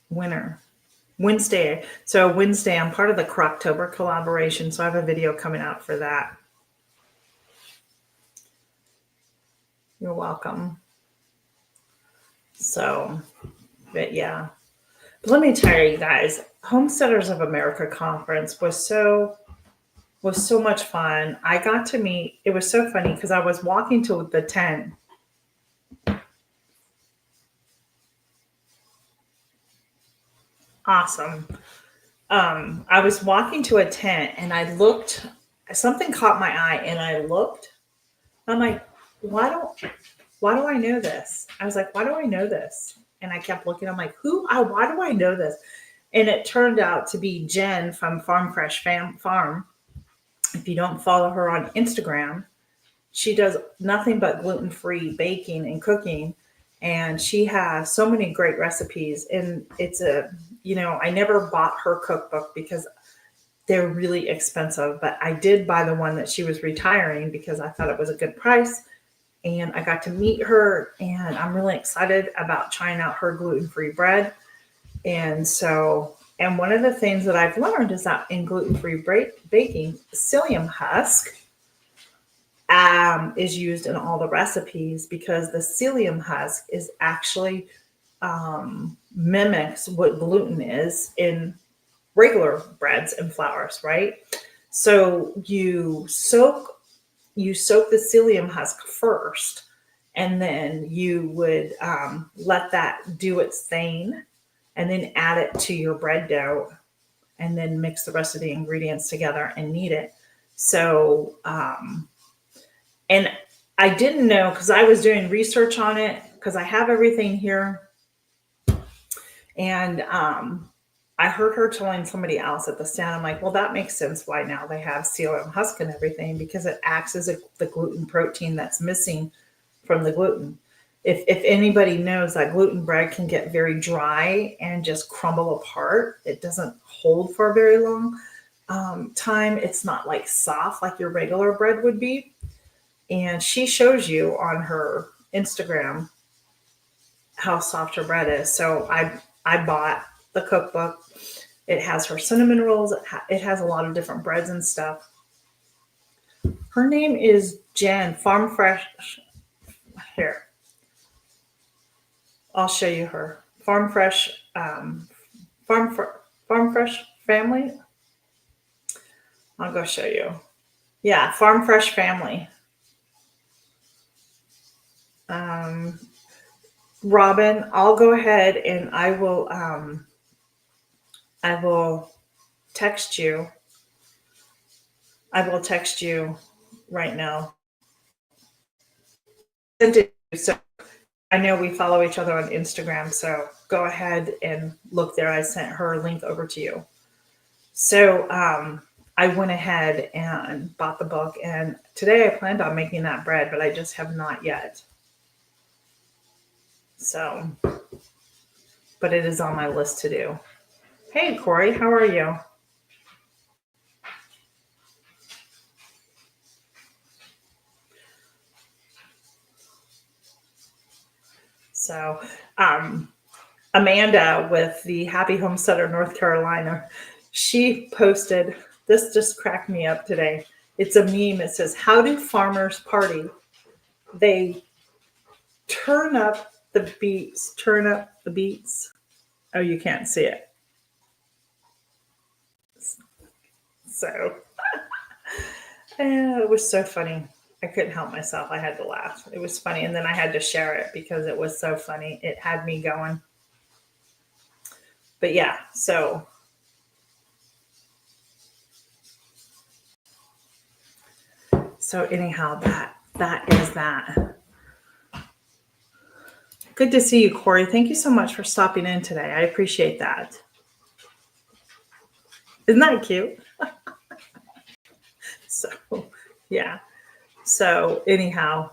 winner. Wednesday. So Wednesday, I'm part of the Croctober collaboration. So I have a video coming out for that. You're welcome. So, but yeah. But let me tell you guys, Homesteaders of America conference was so much fun. I got to meet. It was so funny because I was walking to the tent. Awesome. I was walking to a tent and I looked, something caught my eye and I looked. I'm like, why don't why do I know this? I was like, why do I know this? And I kept looking. I'm like, why do I know this? And it turned out to be Jen from Farm Fresh Farm. If you don't follow her on Instagram, she does nothing but gluten-free baking and cooking. And she has so many great recipes. And I never bought her cookbook because they're really expensive, but I did buy the one that she was retiring because I thought it was a good price. And I got to meet her, and I'm really excited about trying out her gluten-free bread. And one of the things that I've learned is that in gluten-free baking, psyllium husk is used in all the recipes because the psyllium husk is actually mimics what gluten is in regular breads and flours, right? So you soak the psyllium husk first, and then you would let that do its thing, and then add it to your bread dough, and then mix the rest of the ingredients together and knead it. So, and I didn't know because I was doing research on it because I have everything here, and I heard her telling somebody else at the stand. I'm like, well, that makes sense why now they have psyllium husk and everything because it acts as the gluten protein that's missing from the gluten. If anybody knows that gluten bread can get very dry and just crumble apart, it doesn't hold for a very long time. It's not like soft like your regular bread would be. And she shows you on her Instagram how soft her bread is. So I bought the cookbook. It has her cinnamon rolls. It has a lot of different breads and stuff. Her name is Jen Farm Fresh. Here, I'll show you her Farm Fresh. Farm Fresh Family. I'll go show you. Yeah, Farm Fresh Family. Um, Robin, I'll go ahead and I will text you. I will text you right now. So I know we follow each other on Instagram, so go ahead and look there. I sent her a link over to you. So I went ahead and bought the book, and today I planned on making that bread, but I just have not yet. So, but it is on my list to do. Hey, Corey, how are you? So, Amanda with the Happy Homesteader North Carolina, she posted this, just cracked me up today. It's a meme. It says, how do farmers party? They turn up the beets. Oh, you can't see it. So it was so funny. I couldn't help myself. I had to laugh. It was funny. And then I had to share it because it was so funny. It had me going. But yeah, so anyhow, that is that. Good to see you, Corey. Thank you so much for stopping in today. I appreciate that. Isn't that cute? So yeah. So anyhow,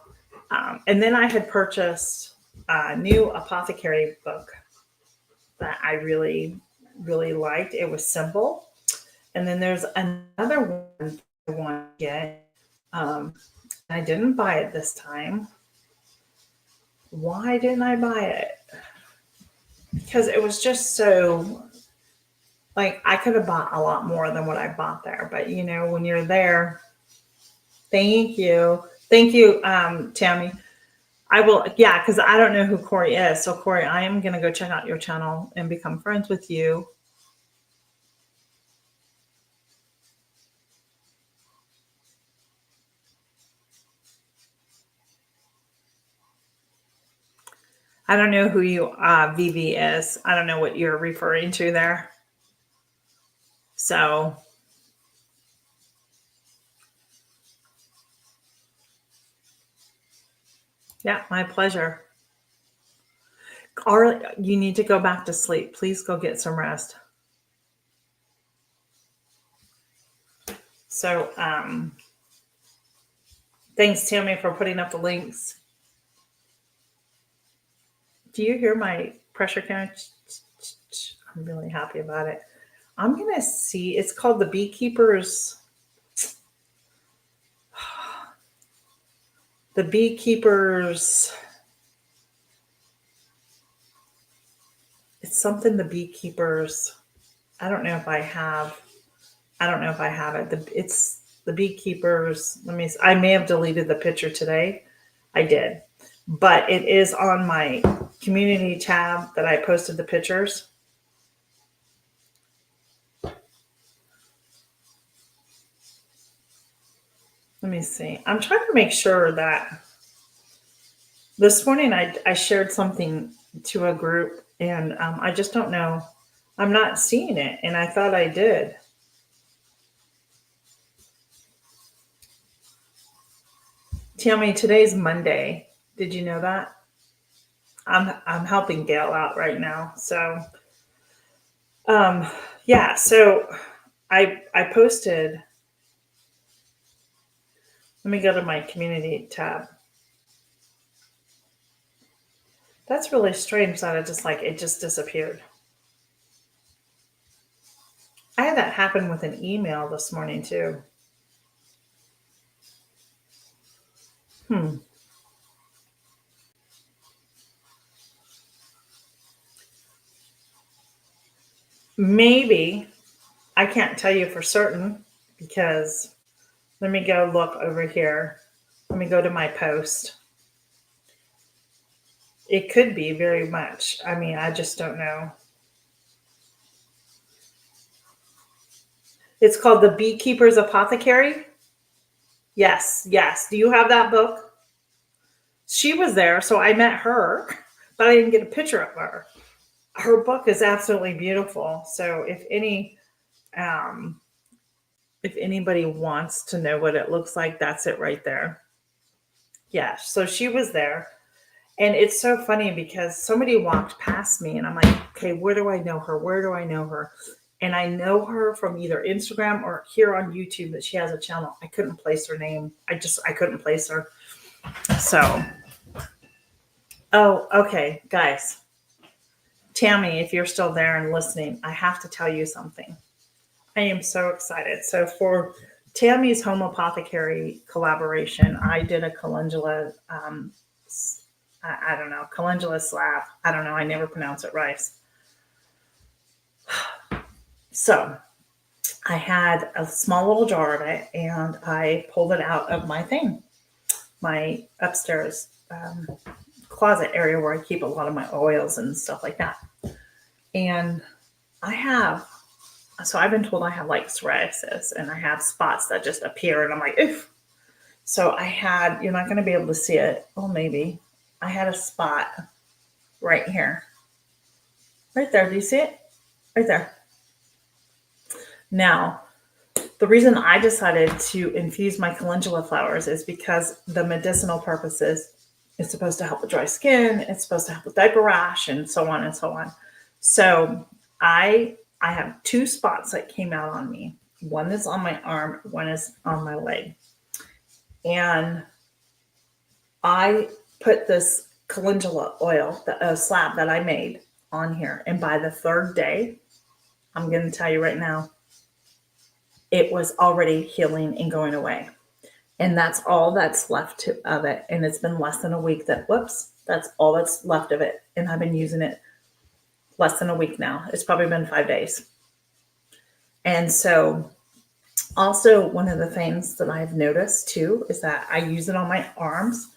and then I had purchased a new apothecary book that I really, really liked. It was simple. And then there's another one I want to get. I didn't buy it this time. Why didn't I buy it? Because it was just so, like, I could have bought a lot more than what I bought there. But when you're there, thank you. Thank you, Tammy. I will, yeah, because I don't know who Corey is. So, Corey, I am going to go check out your channel and become friends with you. I don't know who you, Vivi is. I don't know what you're referring to there. So, yeah, my pleasure. You need to go back to sleep. Please go get some rest. So, thanks, Tammy, for putting up the links. Do you hear my pressure count? I'm really happy about it. I'm going to see, it's called the Beekeepers. The Beekeepers. It's something the Beekeepers. I don't know if I have. I don't know if I have it. It's the Beekeepers. I may have deleted the picture today. I did. But it is on my community tab that I posted the pictures. Let me see. I'm trying to make sure that this morning I shared something to a group and I just don't know. I'm not seeing it and I thought I did. Tell me, today's Monday. Did you know that? I'm helping Gail out right now. So yeah, so I posted, let me go to my community tab. That's really strange that it just disappeared. I had that happen with an email this morning too. Maybe. I can't tell you for certain because let me go look over here. Let me go to my post. It could be very much. I mean, I just don't know. It's called The Beekeeper's Apothecary. Yes, yes. Do you have that book? She was there, so I met her, but I didn't get a picture of her. Her book is absolutely beautiful. So if anybody wants to know what it looks like, that's it right there. Yeah, so she was there. And it's so funny because somebody walked past me and I'm like, okay, where do I know her? Where do I know her? And I know her from either Instagram or here on YouTube that she has a channel. I couldn't place her name. I couldn't place her. So, oh, okay, guys. Tammy, if you're still there and listening, I have to tell you something. I am so excited. So for Tammy's Home Apothecary collaboration, I did a calendula, I don't know, calendula slab. I don't know. I never pronounce it right. So I had a small little jar of it and I pulled it out of my upstairs closet area where I keep a lot of my oils and stuff like that. And so I've been told I have like psoriasis and I have spots that just appear and I'm like, oof. So you're not going to be able to see it. Oh, maybe. I had a spot right here. Right there. Do you see it? Right there. Now, the reason I decided to infuse my calendula flowers is because the medicinal purposes is supposed to help with dry skin. It's supposed to help with diaper rash and so on and so on. So I have two spots that came out on me. One is on my arm, one is on my leg. And I put this calendula oil, the slab that I made on here. And by the third day, I'm going to tell you right now, it was already healing and going away. And that's all that's left of it. And it's been less than a week that's all that's left of it. And I've been using it less than a week now. It's probably been 5 days. And so also one of the things that I've noticed too is that I use it on my arms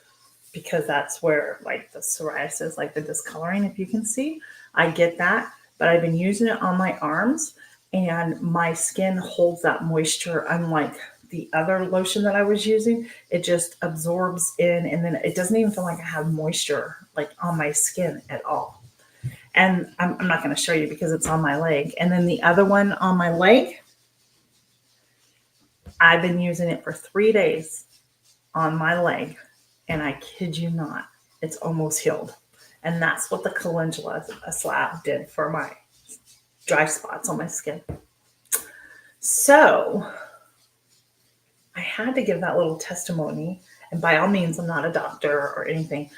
because that's where like the psoriasis, like the discoloring, if you can see, I get that. But I've been using it on my arms and my skin holds that moisture, unlike the other lotion that I was using. It just absorbs in and then it doesn't even feel like I have moisture like on my skin at all. And I'm not going to show you because it's on my leg. And then the other one on my leg, I've been using it for 3 days on my leg, and I kid you not, it's almost healed. And that's what the calendula slab did for my dry spots on my skin. So I had to give that little testimony. And by all means, I'm not a doctor or anything.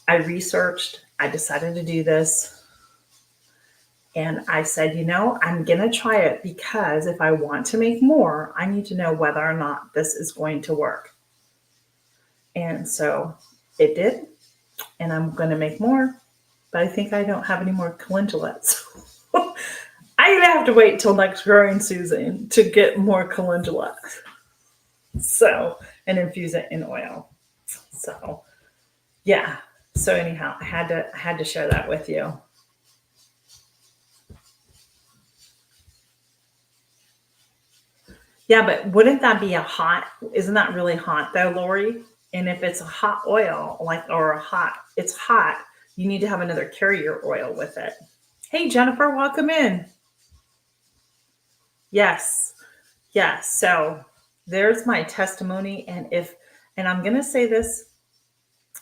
I researched, I decided to do this. And I said, I'm going to try it because if I want to make more, I need to know whether or not this is going to work. And so it did. And I'm going to make more. But I think I don't have any more calendula's. I'm going to have to wait till next growing season to get more calendula. So, and infuse it in oil. So, yeah. So anyhow, I had to share that with you. Yeah, but wouldn't that be isn't that really hot though, Lori? And if it's a hot oil, it's hot, you need to have another carrier oil with it. Hey, Jennifer, welcome in. Yes. So there's my testimony. And I'm going to say this,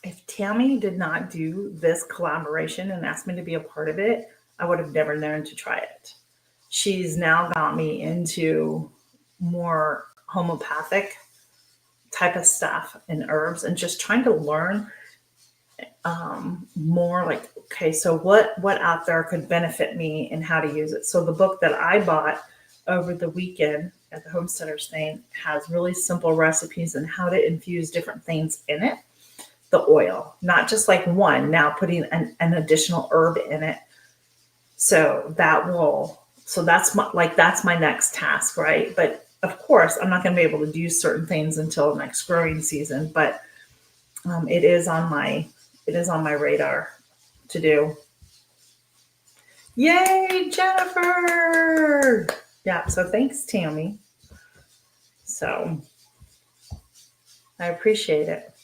if Tammy did not do this collaboration and asked me to be a part of it, I would have never known to try it. She's now got me into more homeopathic type of stuff and herbs and just trying to learn more like, okay, so what out there could benefit me and how to use it. So the book that I bought over the weekend at the Homesteaders thing has really simple recipes and how to infuse different things in it. The oil, not just like one, now putting an additional herb in it. So that's my next task, right? But of course, I'm not going to be able to do certain things until next growing season, but it is on my radar to do. Yay, Jennifer! Yeah, so thanks, Tammy. So I appreciate it.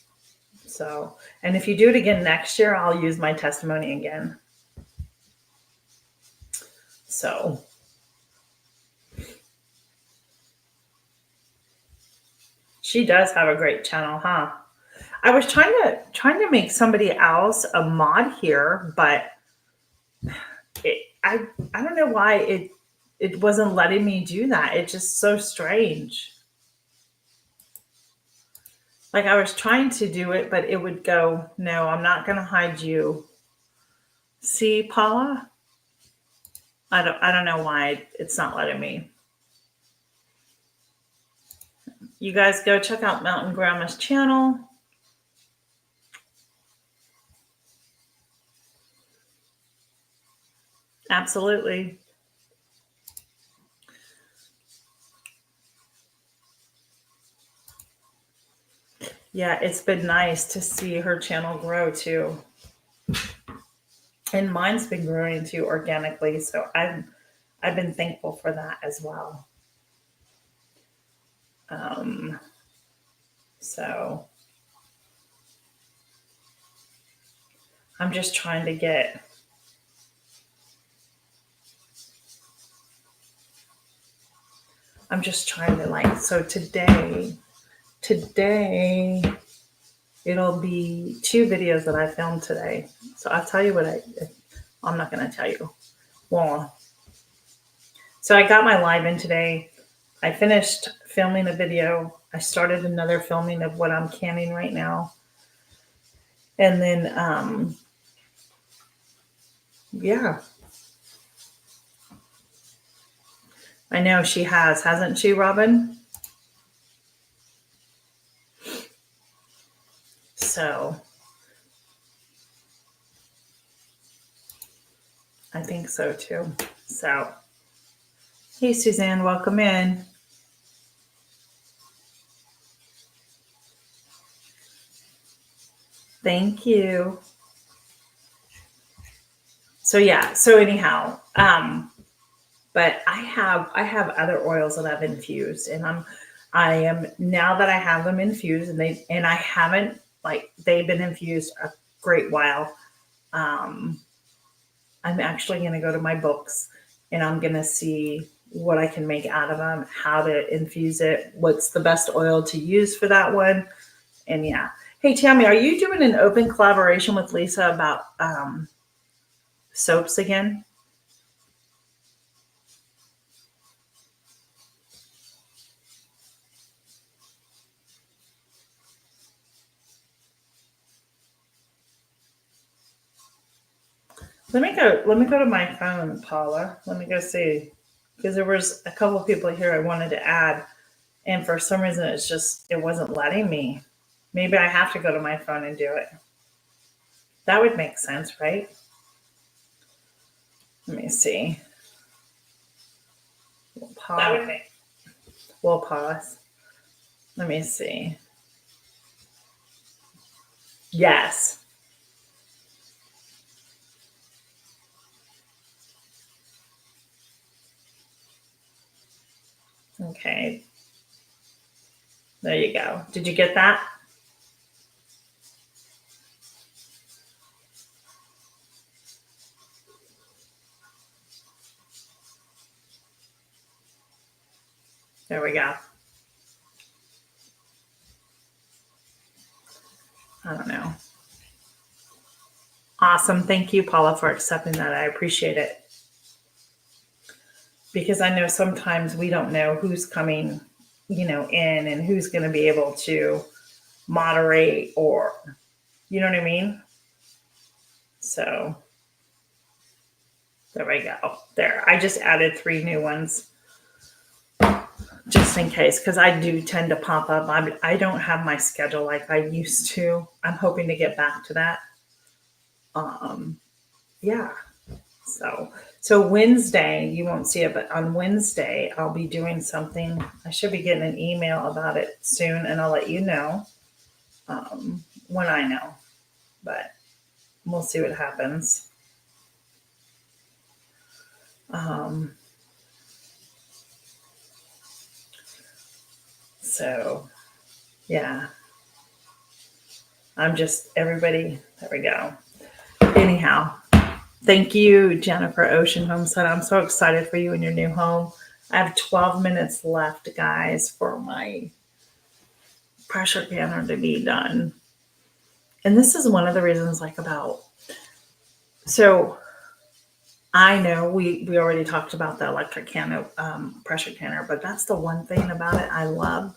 So, and if you do it again next year, I'll use my testimony again. So, she does have a great channel, huh? I was trying to make somebody else a mod here, but I don't know why it wasn't letting me do that. It's just so strange. Like I was trying to do it, but it would go, no, I'm not going to hide you. See, Paula? I don't know why it's not letting me. You guys go check out Mountain Grandma's channel. Absolutely. Yeah, it's been nice to see her channel grow too. And mine's been growing too organically. So I've been thankful for that as well. So I'm just trying to get so today it'll be 2 videos that I filmed today. So I'll tell you what I'm not going to tell you. Well, so I got my live in today. I finished filming a video. I started another filming of what I'm canning right now. And then, yeah. I know she hasn't she, Robin? So I think so too. So, hey, Suzanne, welcome in. Thank you. So yeah, so anyhow, but I have other oils that I've infused, and I am now that I have them infused, and I haven't they've been infused a great while. I'm actually going to go to my books and I'm going to see what I can make out of them, how to infuse it, what's the best oil to use for that one. And yeah. Hey, Tammy, are you doing an open collaboration with Lisa about soaps again? Let me go to my phone, Paula. Let me go see. Because there was a couple of people here I wanted to add, and for some reason it wasn't letting me. Maybe I have to go to my phone and do it. That would make sense, right? Let me see. We'll pause. Let me see. Yes. Okay. There you go. Did you get that? There we go. I don't know. Awesome. Thank you, Paula, for accepting that. I appreciate it. Because I know sometimes we don't know who's coming, in and who's going to be able to moderate, or, you know what I mean? So there we go. There. I just added 3 new ones just in case, because I do tend to pop up. I don't have my schedule like I used to. I'm hoping to get back to that. Yeah. So Wednesday, you won't see it, but on Wednesday, I'll be doing something. I should be getting an email about it soon, and I'll let you know when I know. But we'll see what happens. So, yeah. Everybody, there we go. Anyhow, thank you, Jennifer Ocean Homestead. I'm so excited for you in your new home. I have 12 minutes left, guys, for my pressure canner to be done. And this is one of the reasons, so I know we already talked about the electric pressure canner, but that's the one thing about it I love,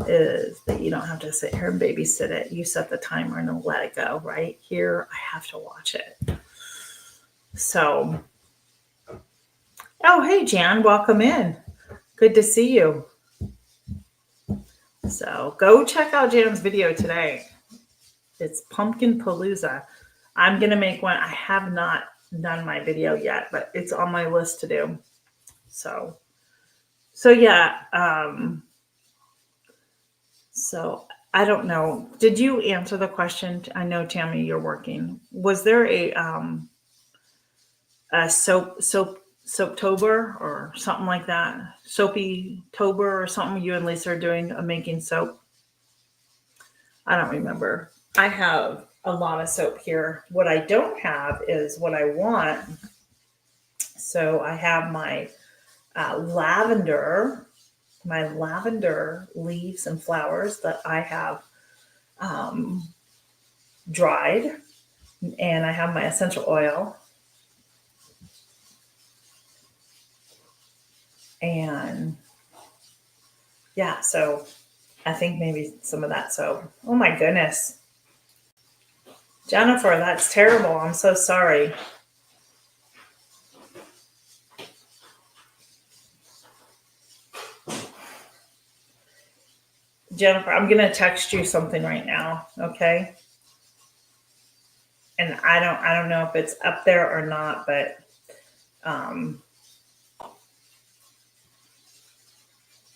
is that you don't have to sit here and babysit it. You set the timer and let it go. Right here, I have to watch it. So, oh, hey, Jan, welcome in. Good to see you. So go check out Jan's video today. It's Pumpkin Palooza. I'm going to make one. I have not done my video yet, but it's on my list to do. So yeah. So I don't know. Did you answer the question? I know, Tammy, you're working. Was there a Soaptober or something like that? Soapy-tober or something you and Lisa are doing, making soap? I don't remember. I have a lot of soap here. What I don't have is what I want. So I have my lavender leaves and flowers that I have dried, and I have my essential oil. And yeah, so I think maybe some of that soap. Oh my goodness. Jennifer, that's terrible. I'm so sorry. Jennifer, I'm going to text you something right now, okay? And I don't know if it's up there or not, but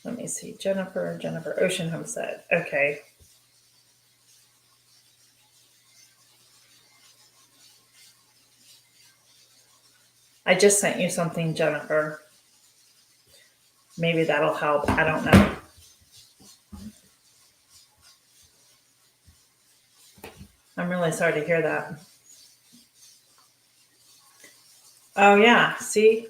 let me see. Jennifer Ocean Homestead. Okay. I just sent you something, Jennifer. Maybe that'll help. I don't know. I'm really sorry to hear that. Oh, yeah. See?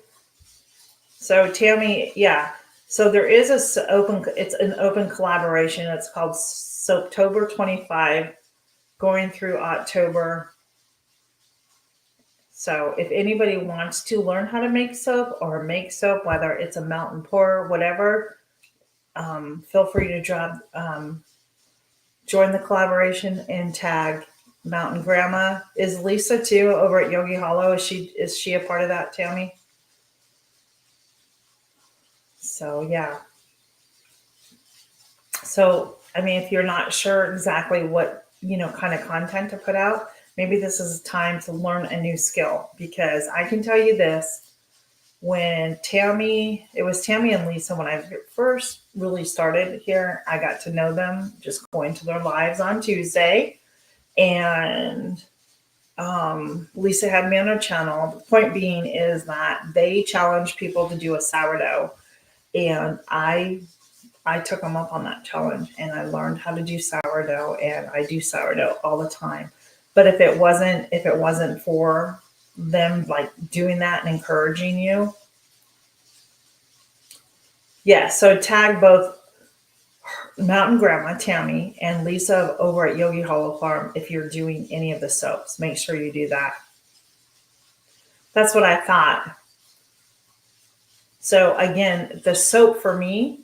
So Tammy, yeah. So there is open. It's an open collaboration. It's called Soaptober 25, going through October. So if anybody wants to learn how to make soap or make soap, whether it's a mountain pour, whatever, feel free to join the collaboration and tag Mountain Grandma. Is Lisa too over at Yogi Hollow? Is she a part of that, Tammy? So yeah. So I mean, if you're not sure exactly what kind of content to put out, maybe this is time to learn a new skill, because I can tell you this. When it was Tammy and Lisa, when I first really started here, I got to know them just going to their lives on Tuesday. And Lisa had me on her channel. The point being is that they challenge people to do a sourdough. And I took them up on that challenge, and I learned how to do sourdough, and I do sourdough all the time. But if it wasn't for them like doing that and encouraging you, yeah, so tag both Mountain Grandma Tammy and Lisa over at Yogi Hollow Farm if you're doing any of the soaps. Make sure you do that. That's what I thought. So again, the soap for me,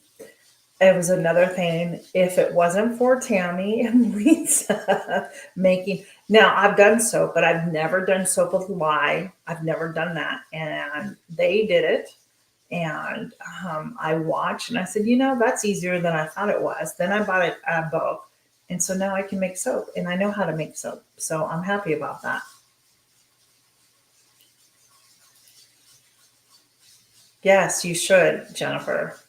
it was another thing. If it wasn't for Tammy and Lisa making, now I've done soap, but I've never done soap with lye. I've never done that, and they did it. And I watched, and I said, that's easier than I thought it was. Then I bought a book, and so now I can make soap, and I know how to make soap. So I'm happy about that. Yes, you should, Jennifer.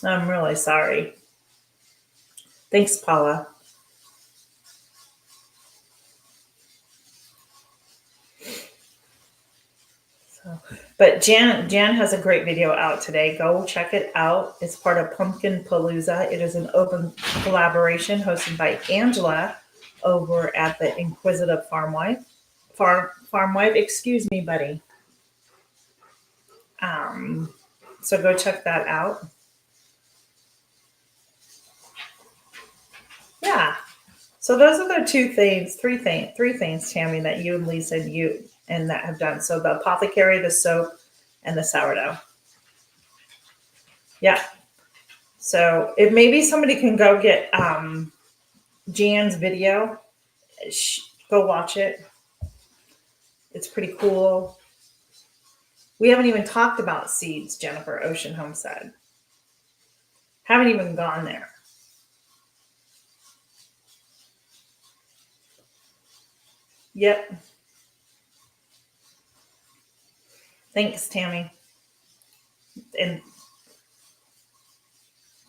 I'm really sorry. Thanks, Paula. So, but Jan has a great video out today. Go check it out. It's part of Pumpkin Palooza. It is an open collaboration hosted by Angela over at the Inquisitive Farm Wife. Farm Wife, excuse me, buddy. Um, so go check that out. Yeah. So those are the three things, Tammy, that you and Lisa and that have done. So the apothecary, the soap, and the sourdough. Yeah. So if maybe somebody can go get Jan's video, go watch it. It's pretty cool. We haven't even talked about seeds, Jennifer Ocean Homestead. Haven't even gone there. Yep. Thanks, Tammy. And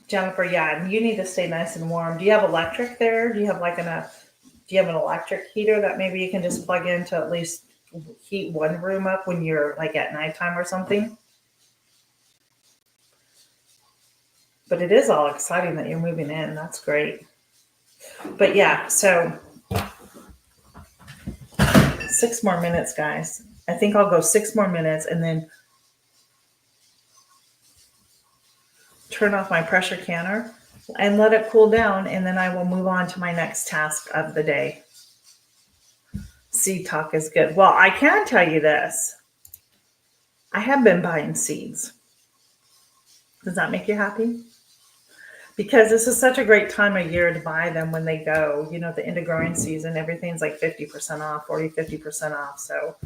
Jennifer, yeah, you need to stay nice and warm. Do you have electric there? Do you have an electric heater that maybe you can just plug in to at least heat one room up when you're like at nighttime or something? But it is all exciting that you're moving in. That's great. But yeah, so 6 more minutes, guys. I think I'll go 6 more minutes and then turn off my pressure canner and let it cool down. And then I will move on to my next task of the day. Seed talk is good. Well, I can tell you this. I have been buying seeds. Does that make you happy? Because this is such a great time of year to buy them when they go. At the end of growing season, everything's like 50% off, 50% off. So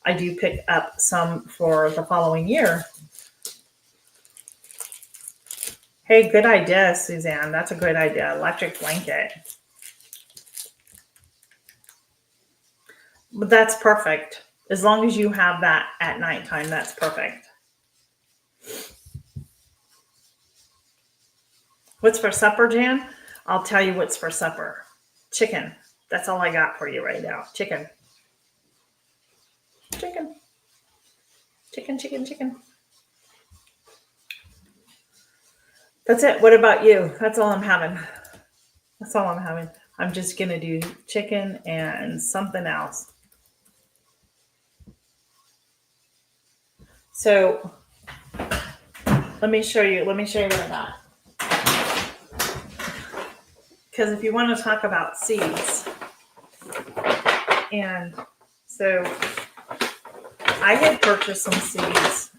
I do pick up some for the following year. Hey, good idea, Suzanne. That's a great idea. Electric blanket. But that's perfect. As long as you have that at nighttime, that's perfect. What's for supper, Jan? I'll tell you what's for supper. Chicken. That's all I got for you right now. Chicken. Chicken. Chicken, chicken, chicken. That's it. What about you? That's all I'm having. That's all I'm having. I'm just going to do chicken and something else. So let me show you what I got. Because if you want to talk about seeds, and so I had purchased some seeds.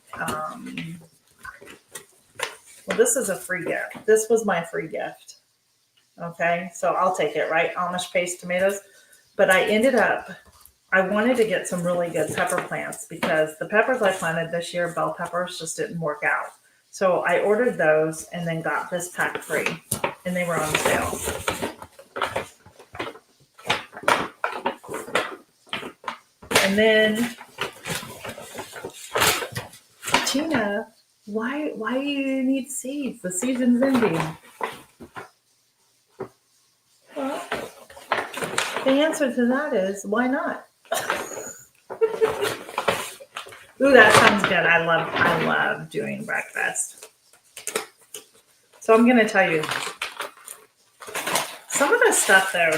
Well, this is a free gift. This was my free gift. Okay, so I'll take it, right? Amish paste tomatoes. But I wanted to get some really good pepper plants because the peppers I planted this year, bell peppers, just didn't work out. So I ordered those and then got this pack free, and they were on sale. And then, Tina, why do you need seeds? The season's ending. Well, the answer to that is why not? Ooh, that sounds good. I love doing breakfast. So I'm gonna tell you some of this stuff though.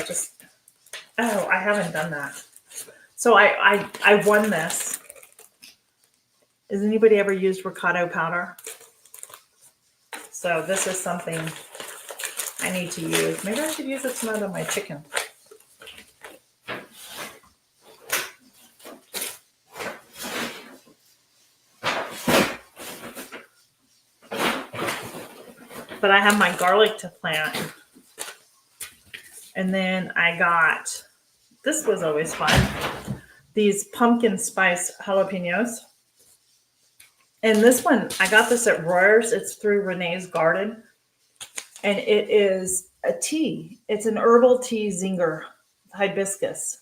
I haven't done that. So I won this. Has anybody ever used ricotta powder? So this is something I need to use. Maybe I should use it tonight on my chicken. But I have my garlic to plant. And then I got, this was always fun, these pumpkin spice jalapenos. And this one, I got this at Royers. It's through Renee's Garden. And it is a tea. It's an herbal tea zinger, hibiscus.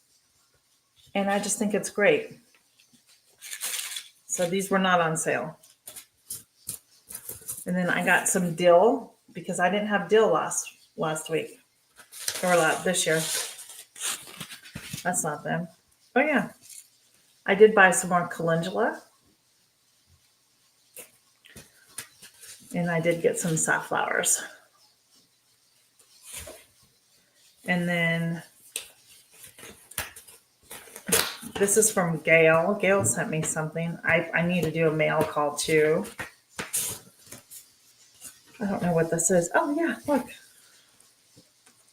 And I just think it's great. So these were not on sale. And then I got some dill because I didn't have dill last week or this year. That's not them. Oh yeah, I did buy some more calendula, and I did get some safflowers. And then this is from Gail. Gail sent me something. I need to do a mail call too. I don't know what this is. Oh yeah, look.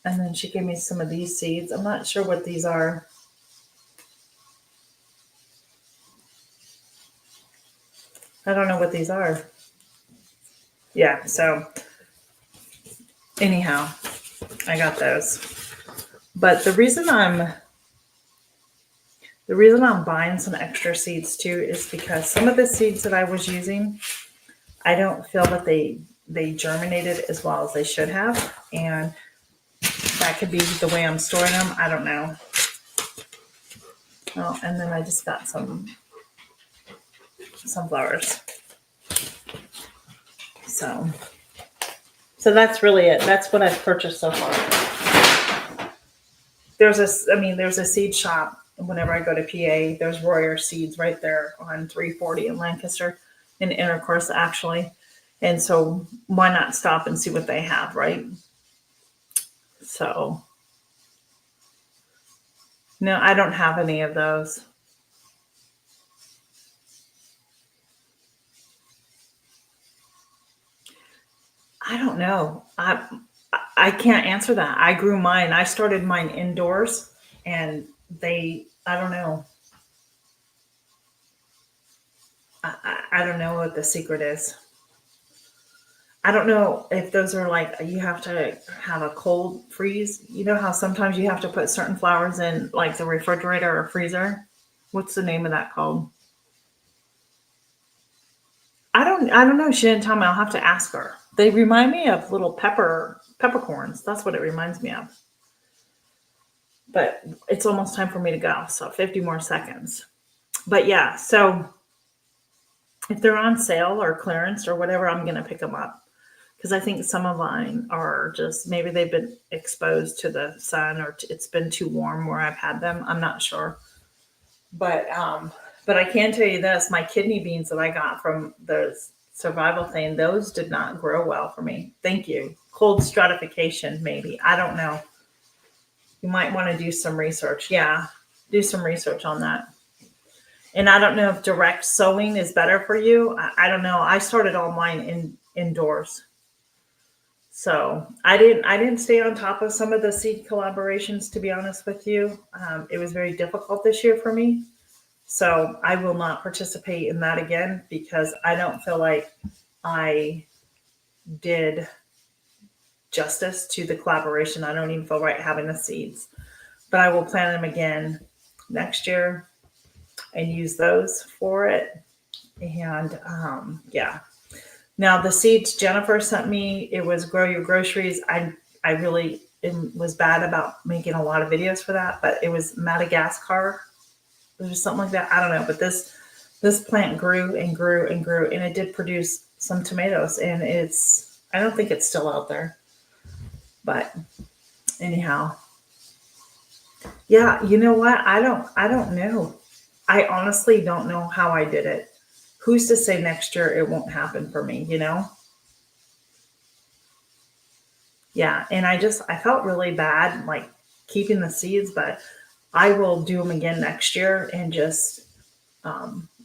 And then she gave me some of these seeds. I'm not sure what these are. I don't know what these are. Yeah, so anyhow, I got those. But the reason I'm buying some extra seeds too is because some of the seeds that I was using, I don't feel that they germinated as well as they should have. And that could be the way I'm storing them. I don't know. Oh, and then I just got some sunflowers. So that's really it. That's what I've purchased so far. There's a seed shop. Whenever I go to PA, there's Royer Seeds right there on 340 in Lancaster, in Intercourse actually. And so why not stop and see what they have, right? So no, I don't have any of those. I don't know. I can't answer that. I grew mine. I started mine indoors, and I don't know. I don't know what the secret is. I don't know if those are like you have to have a cold freeze. You know how sometimes you have to put certain flowers in like the refrigerator or freezer? What's the name of that called? I don't know. She didn't tell me. I'll have to ask her. They remind me of little peppercorns. That's what it reminds me of. But it's almost time for me to go. So 50 more seconds. But yeah, so if they're on sale or clearance or whatever, I'm going to pick them up. Because I think some of mine are just, maybe they've been exposed to the sun or it's been too warm where I've had them. I'm not sure. But I can tell you this, my kidney beans that I got from the survival thing, those did not grow well for me. Thank you. Cold stratification, maybe. I don't know. You might want to do some research. Yeah, do some research on that. And I don't know if direct sewing is better for you. I don't know. I started all mine indoors. So I didn't stay on top of some of the seed collaborations, to be honest with you. It was very difficult this year for me. So I will not participate in that again because I don't feel like I did justice to the collaboration. I don't even feel right having the seeds, but I will plant them again next year and use those for it. And yeah. Now the seeds Jennifer sent me, it was Grow Your Groceries. I really was bad about making a lot of videos for that, but it was Madagascar. It was something like that. I don't know, but this plant grew and grew and grew, and it did produce some tomatoes. And I don't think it's still out there, but anyhow, yeah. You know what? I don't know. I honestly don't know how I did it. Who's to say next year it won't happen for me, you know? Yeah. And I felt really bad, like keeping the seeds, but I will do them again next year and just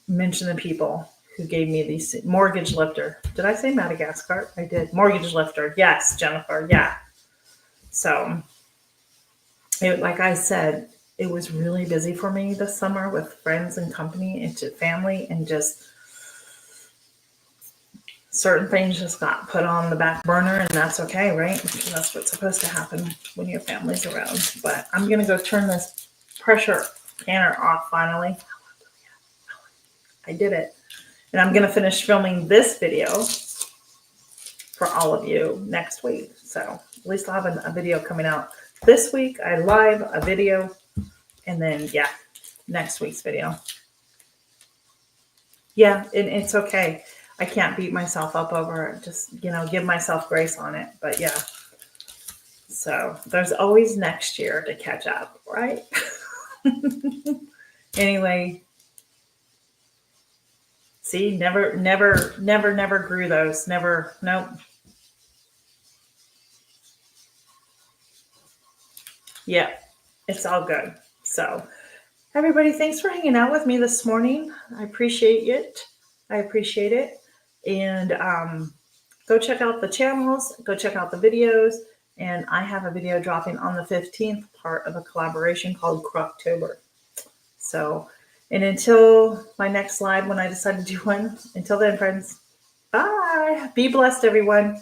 mention the people who gave me these. Mortgage Lifter. Did I say Madagascar? I did. Mortgage Lifter. Yes, Jennifer. Yeah. So, like I said, it was really busy for me this summer with friends and company and family, and just certain things just got put on the back burner, and that's okay, right? Because that's what's supposed to happen when your family's around. But I'm going to go turn this pressure canner off finally. I did it. And I'm going to finish filming this video for all of you next week. So at least I'll have a video coming out this week. I live a video, and then, yeah, next week's video. Yeah, it's okay. I can't beat myself up over it. Just, give myself grace on it. But yeah. So there's always next year to catch up, right? Anyway. See, never grew those. Never, nope. Yeah, it's all good. So everybody, thanks for hanging out with me this morning. I appreciate it. And go check out the channels, go check out the videos. And I have a video dropping on the 15th, part of a collaboration called Croctober. So, and until my next live, when I decide to do one, until then, friends, bye. Be blessed, everyone.